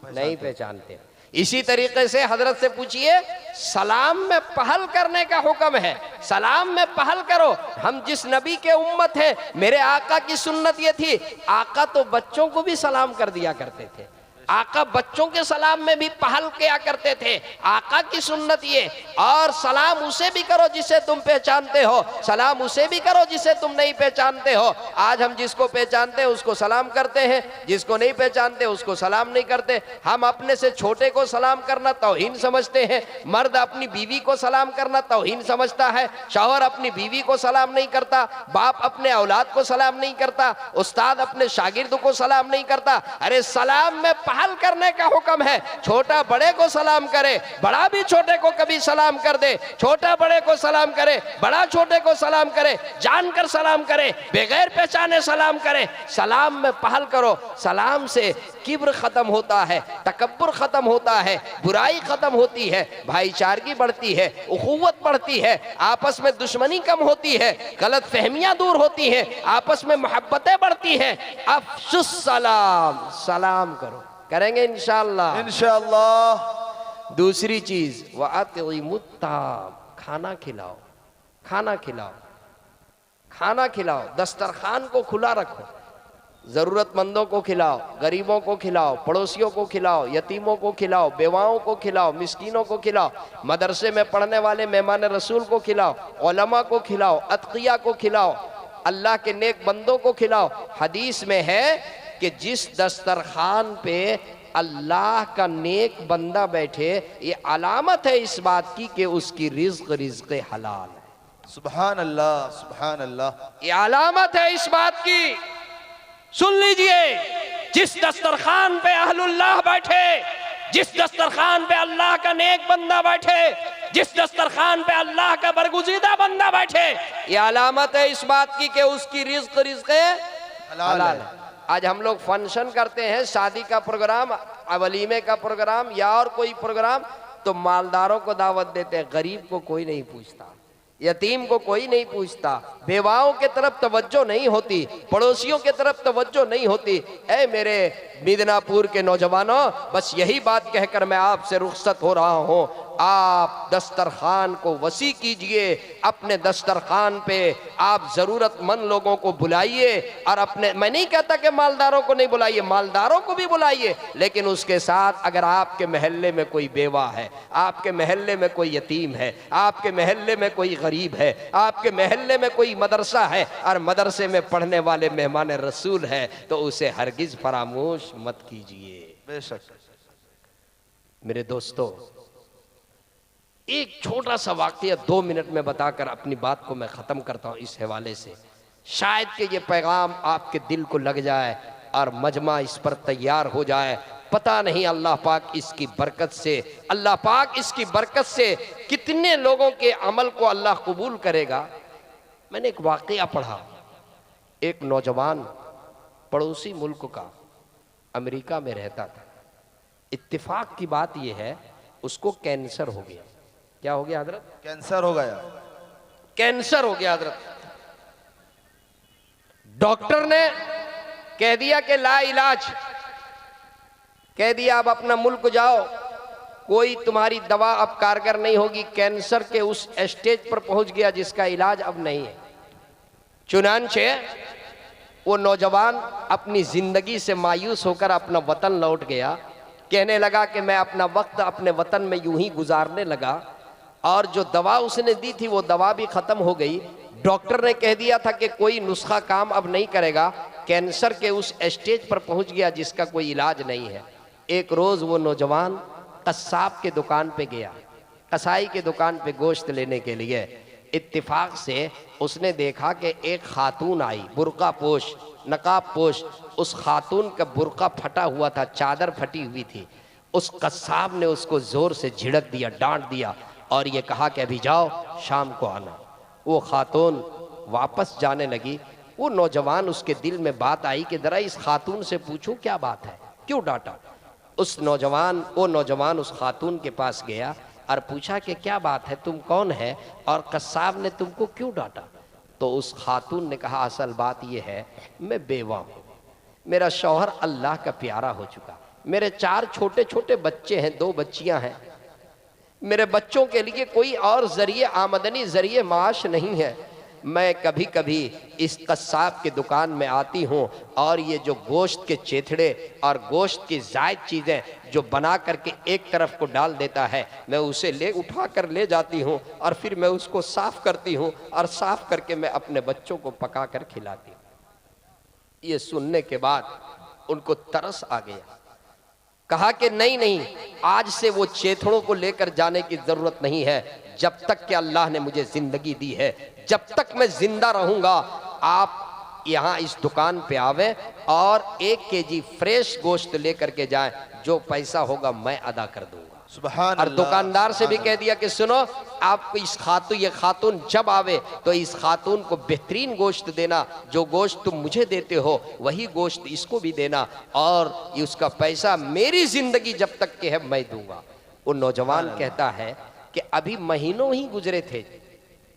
नहीं पहचानते हो। इसी तरीके से हजरत से पूछिए, सलाम में पहल करने का हुक्म है, सलाम में पहल करो। हम जिस नबी के उम्मत है, मेरे आका की सुन्नत ये थी, आका तो बच्चों को भी सलाम कर दिया करते थे, आका बच्चों के सलाम में भी पहल किया करते थे। आका की सुन्नत ये, और सलाम उसे भी करो जिसे तुम पहचानते हो, सलाम उसे भी करो जिसे तुम नहीं पहचानते हो। आज हम जिसको पहचानते हैं उसको सलाम करते हैं, जिसको नहीं पहचानते उसको सलाम नहीं करते। हम अपने से छोटे को सलाम करना तौहीन समझते हैं, मर्द अपनी बीवी को सलाम करना तौहीन समझता है, शौहर अपनी बीवी को सलाम नहीं करता, बाप अपने औलाद को सलाम नहीं करता, उस्ताद अपने शागिर्द को सलाम नहीं करता। अरे सलाम में पहल करने का हुक्म है, छोटा बड़े को सलाम करे, बड़ा भी छोटे को कभी सलाम कर दे, छोटा बड़े को सलाम करे, बड़ा छोटे को सलाम करे, जानकर सलाम करे, बगैर पहचाने सलाम करे। सलाम में पहल करो। सलाम से किब्र खत्म होता है, तकब्बुर खत्म होता है, बुराई खत्म होती है, भाईचारगी बढ़ती है, उखुवत बढ़ती है, आपस में दुश्मनी कम होती है, गलत फहमियां दूर होती हैं, आपस में मोहब्बतें बढ़ती हैं। अफ़शुस सलाम, सलाम करो, करेंगे इंशाअल्लाह। इंशाअल्लाह। दूसरी चीज, व अतिमुत ताम, खाना खिलाओ, खाना खिलाओ, खाना खिलाओ, दस्तरखान को खुला रखो, जरूरतमंदों को खिलाओ, गरीबों को खिलाओ, पड़ोसियों को खिलाओ, यतीमों को खिलाओ, बेवाओं को खिलाओ, मिस्कीनों को खिलाओ, मदरसे में पढ़ने वाले मेहमान रसूल को खिलाओ, उलमा को खिलाओ, अतकिया को खिलाओ, अल्लाह के नेक बंदों को खिलाओ। हदीस में है कि जिस दस्तरखान पे अल्लाह का नेक बंदा बैठे, ये अलामत है इस बात की कि उसकी रिज़्क़ हलाल है। सुभान अल्लाह, सुभान अल्लाह। ये अलामत है इस बात की। सुन लीजिए, जिस दस्तरखान पे अहलुल्लाह बैठे, जिस दस्तरखान पे अल्लाह का नेक बंदा बैठे, जिस दस्तरखान पे अल्लाह का बरगुज़ीदा बंदा बैठे, ये अलामत है इस बात की कि उसकी रिज़्क़ हलाल है। आज हम लोग फंक्शन करते हैं, शादी का प्रोग्राम, वलीमे का प्रोग्राम या और कोई प्रोग्राम, तो मालदारों को दावत देते हैं, गरीब को कोई नहीं पूछता। यतीम को कोई नहीं पूछता, बेवाओं के तरफ तवज्जो नहीं होती, पड़ोसियों के तरफ तवज्जो नहीं होती। ऐ मेरे मिदनापुर के नौजवानों, बस यही बात कहकर मैं आपसे रुखसत हो रहा हूँ। आप दस्तरखान को वसी कीजिए, अपने दस्तरखान पे आप ज़रूरतमंद लोगों को बुलाइए, और अपने, मैं नहीं कहता कि मालदारों को नहीं बुलाइए, मालदारों को भी बुलाइए, लेकिन उसके साथ अगर आपके महल्ले में कोई बेवा है, आपके महल्ले में कोई यतीम है, आपके महल्ले में कोई गरीब है, आपके महल्ले में कोई मदरसा है और मदरसे में पढ़ने वाले मेहमान रसूल है, तो उसे हरगिज फरामोश मत कीजिए। बेशक। मेरे दोस्तों, एक छोटा सा वाकया 2 मिनट में बताकर अपनी बात को मैं ख़त्म करता हूँ इस हवाले से। शायद कि ये पैगाम आपके दिल को लग जाए और मजमा इस पर तैयार हो जाए। पता नहीं अल्लाह पाक इसकी बरकत से, अल्लाह पाक इसकी बरकत से कितने लोगों के अमल को अल्लाह कबूल करेगा। मैंने एक वाकया पढ़ा, एक नौजवान पड़ोसी मुल्क का अमेरिका में रहता था। इत्तेफाक की बात यह है, उसको कैंसर हो गया। क्या हो गया हजरत? कैंसर हो गया। कैंसर हो गया हजरत। डॉक्टर ने कह दिया कि ला इलाज, कह दिया अब अपना मुल्क जाओ, कोई तुम्हारी दवा अब कारगर नहीं होगी, कैंसर के उस स्टेज पर पहुंच गया जिसका इलाज अब नहीं है। चुनांचे वो नौजवान अपनी जिंदगी से मायूस होकर अपना वतन लौट गया। कहने लगा कि मैं अपना वक्त अपने वतन में यूं ही गुजारने लगा, और जो दवा उसने दी थी वो दवा भी खत्म हो गई। डॉक्टर ने कह दिया था कि कोई नुस्खा काम अब नहीं करेगा, कैंसर के उस स्टेज पर पहुंच गया जिसका कोई इलाज नहीं है। एक रोज वो नौजवान कस्साब के दुकान पे गया, कसाई के दुकान पे गोश्त लेने के लिए। इत्तिफाक से उसने देखा कि एक खातून आई, बुर्का पोश, नकाब पोश। उस खातून का बुर्का फटा हुआ था, चादर फटी हुई थी। उस कस्साब ने उसको जोर से झिड़क दिया, डांट दिया और ये कहा कि अभी जाओ, शाम को आना। वो खातून वापस जाने लगी। वो नौजवान, उसके दिल में बात आई कि जरा इस खातून से पूछूं क्या बात है, क्यों डांटा। वो नौजवान उस खातून के पास गया और पूछा कि क्या बात है, तुम कौन है और कस्साब ने तुमको क्यों डांटा। तो उस खातून ने कहा, असल बात यह है, मैं बेवा हूँ, मेरा शौहर अल्लाह का प्यारा हो चुका, मेरे 4 छोटे छोटे बच्चे हैं, 2 बच्चियां हैं। मेरे बच्चों के लिए कोई और जरिए आमदनी, जरिए माश नहीं है। मैं कभी कभी इस कस्साब की दुकान में आती हूँ और ये जो गोश्त के चेथड़े और गोश्त की जायद चीज़ें जो बना करके एक तरफ को डाल देता है, मैं उसे उठा कर ले जाती हूँ और फिर मैं उसको साफ़ करती हूँ और साफ़ करके मैं अपने बच्चों को पका कर खिलाती हूँ। ये सुनने के बाद उनको तरस आ गया। कहा कि नहीं नहीं, आज से वो चेथड़ों को लेकर जाने की ज़रूरत नहीं है। जब तक कि अल्लाह ने मुझे ज़िंदगी दी है, जब तक मैं जिंदा रहूंगा, आप यहाँ इस दुकान पे आवे और 1 केजी फ्रेश गोश्त लेकर के जाएं, जो पैसा होगा मैं अदा कर दूंगा। सुभान और अल्लाह। दुकानदार से भी कह दिया कि सुनो, आपको ये खातून जब आवे तो इस खातून को बेहतरीन गोश्त देना, जो गोश्त तुम मुझे देते हो वही गोश्त इसको भी देना, और उसका पैसा मेरी जिंदगी जब तक के है मैं दूंगा। वो नौजवान कहता है कि अभी महीनों ही गुजरे थे,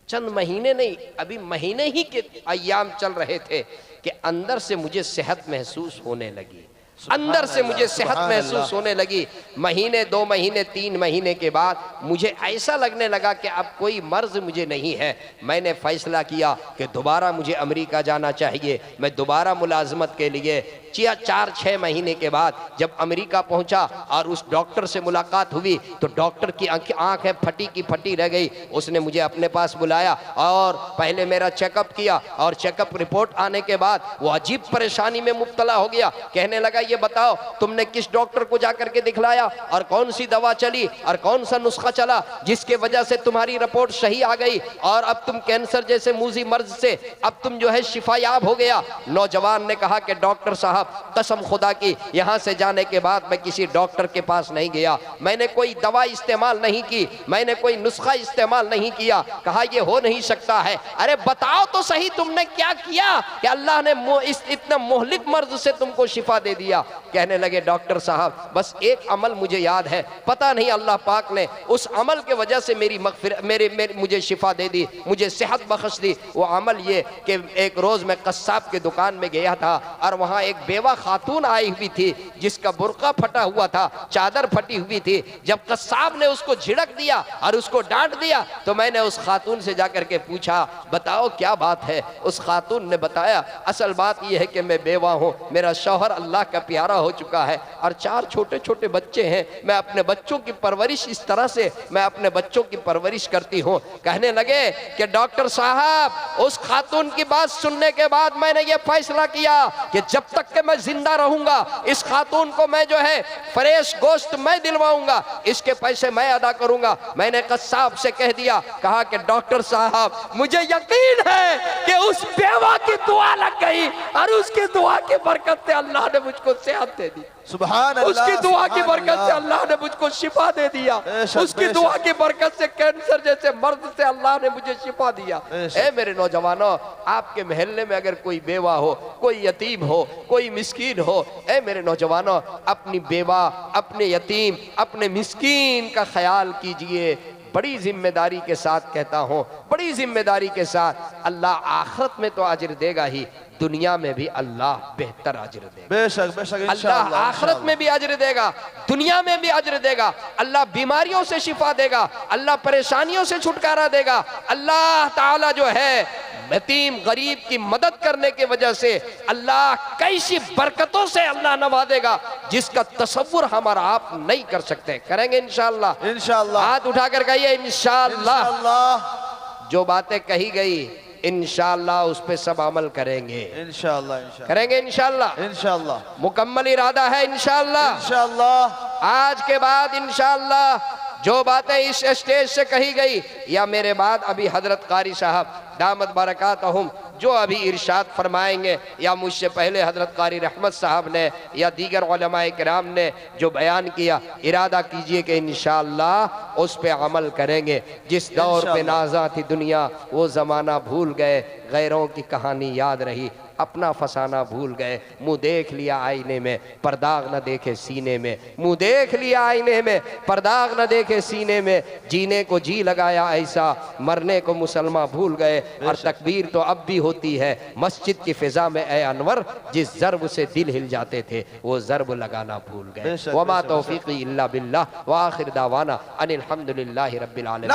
चंद महीने नहीं, अभी महीने ही के अय्याम चल रहे थे कि अंदर से मुझे सेहत महसूस होने लगी, अंदर से मुझे सेहत महसूस होने लगी। महीने, 2 महीने, 3 महीने के बाद मुझे ऐसा लगने लगा कि अब कोई मर्ज मुझे नहीं है। मैंने फैसला किया कि दोबारा मुझे अमेरिका जाना चाहिए। मैं दोबारा मुलाजमत के लिए 4-6 महीने के बाद जब अमेरिका पहुंचा और उस डॉक्टर से मुलाकात हुई तो डॉक्टर की आंखें फटी की फटी रह गई। उसने मुझे अपने पास बुलाया और पहले मेरा चेकअप किया, और चेकअप रिपोर्ट आने के बाद वो अजीब परेशानी में मुब्तला हो गया। कहने लगा, ये बताओ तुमने किस डॉक्टर को जाकर के दिखलाया और कौन सी दवा चली और कौन सा नुस्खा चला जिसके वजह से तुम्हारी रिपोर्ट सही आ गई और अब तुम कैंसर जैसे मूजी मर्ज से अब तुम जो है शिफायाब हो गया। नौजवान ने कहा कि डॉक्टर साहब, कसम खुदा की, यहां से जाने के बाद मैं किसी डॉक्टर के पास नहीं गया, मैंने कोई दवा इस्तेमाल नहीं की, मैंने कोई नुस्खा इस्तेमाल नहीं किया। कहा, यह हो नहीं सकता है। अरे बताओ तो सही, तुमने क्या किया कि अल्लाह ने इस इतना मोहलिक मर्ज से तुमको शिफा दे दिया। कहने लगे डॉक्टर साहब बस एक अमल मुझे याद है, पता नहीं अल्लाह पाक ने उस अमल के वजह से मेरी मुझे शिफा दे दी, मुझे सेहत बख्श दी। वो अमल ये कि एक रोज़ मैं कस्साब की दुकान में गया था और वहाँ एक बेवा खातून आई हुई थी जिसका बुर्का फटा हुआ था, चादर फटी हुई थी। जब कस्साब ने उसको झिड़क दिया और उसको डांट दिया तो मैंने उस खातून से जाकर के पूछा बताओ क्या बात है। उस खातून ने बताया असल बात यह है कि मैं बेवा हूँ, मेरा शौहर अल्लाह का प्यारा हो चुका है और 4 छोटे छोटे बच्चे हैं। मैं अपने बच्चों की परवरिश इस तरह से मैं अपने बच्चों की परवरिश करती हूँ। कहने लगे कि डॉक्टर साहब उस खातून की बात सुनने के बाद मैंने ये फैसला किया कि जब तक कि मैं जिंदा रहूंगा इस खातून को मैं जो है फ्रेश गोश्त मैं दिलवाऊंगा, इसके पैसे मैं अदा करूंगा। मैंने कस्साब से कह दिया, कहा कि डॉक्टर साहब मुझे यकीन है कि उस बेवा की दुआ लग गई और उसकी दुआ की बरकत से अल्लाह ने मुझको सेहत दे दी। सुभान अल्लाह, उसकी दुआ की सुभान बरकत से अल्लाह। अल्लाह ने मुझको शिफा दे दिया। बेशक, उसकी बेशक। दुआ की बरकत से कैंसर जैसे मर्द से अल्लाह ने मुझे शिफा दिया। बेशक। ए मेरे नौजवानों, आपके महल्ले में अगर कोई बेवा हो, कोई यतीम हो, कोई मिस्कीन हो, ए मेरे नौजवानों अपनी बेवा, अपने यतीम, अपने मिस्कीन का ख्याल कीजिए। बड़ी जिम्मेदारी के साथ कहता हूँ, बड़ी जिम्मेदारी के साथ। अल्लाह आखिरत में तो अजर देगा ही, दुनिया में भी अल्लाह बेहतर अजर देगा। बेशक बेशक अल्लाह इंशाअल्लाह, आखिरत में भी अजर देगा, दुनिया में भी अजर देगा। अल्लाह बीमारियों से शिफा देगा, अल्लाह परेशानियों से छुटकारा देगा। अल्लाह ताला जो है यतीम गरीब की मदद करने की वजह से अल्लाह कैसी बरकतों से अल्लाह नवाजेगा जिसका तसव्वुर हमारा आप नहीं कर सकते। करेंगे इंशाअल्लाह, इंशाअल्लाह, हाथ उठाकर कहिए इंशाअल्लाह। इंशाअल्लाह, जो बातें कही गई इंशाअल्लाह उस पे सब अमल करेंगे, इंशाअल्लाह, इंशाअल्लाह, करेंगे इंशाअल्लाह। इंशाअल्लाह, मुकम्मल इरादा है इंशाअल्लाह। इंशाअल्लाह। आज के बाद इंशाअल्लाह जो बातें इस स्टेज से कही गई या मेरे बाद अभी हजरत कारी साहब दामत बरकातहुम जो अभी इरशाद फरमाएंगे या मुझसे पहले हजरत कारी रहमत साहब ने या दीगर उलमाए किराम ने जो बयान किया, इरादा कीजिए कि इंशाअल्लाह उस पे अमल करेंगे। जिस दौर पे नाज़ा थी दुनिया वो ज़माना भूल गए, गैरों की कहानी याद रही, अपना फसाना भूल गए। मुंह देख लिया आईने में, परदाग न देखे सीने में। मुंह देख लिया आईने में, परदाग न देखे सीने में। जीने को जी लगाया ऐसा, मरने को मुसलमान भूल गए। और तकबीर तो अब भी होती है मस्जिद की फिजा में ए अनवर, जिस ज़र्ब से दिल हिल जाते थे वो ज़र्ब लगाना भूल गए। वमा तौफीक़ी इल्ला बिल्लाह व आखिर दावाना अनिल हम्दुलिल्लाहि रब्बिल आलमीन।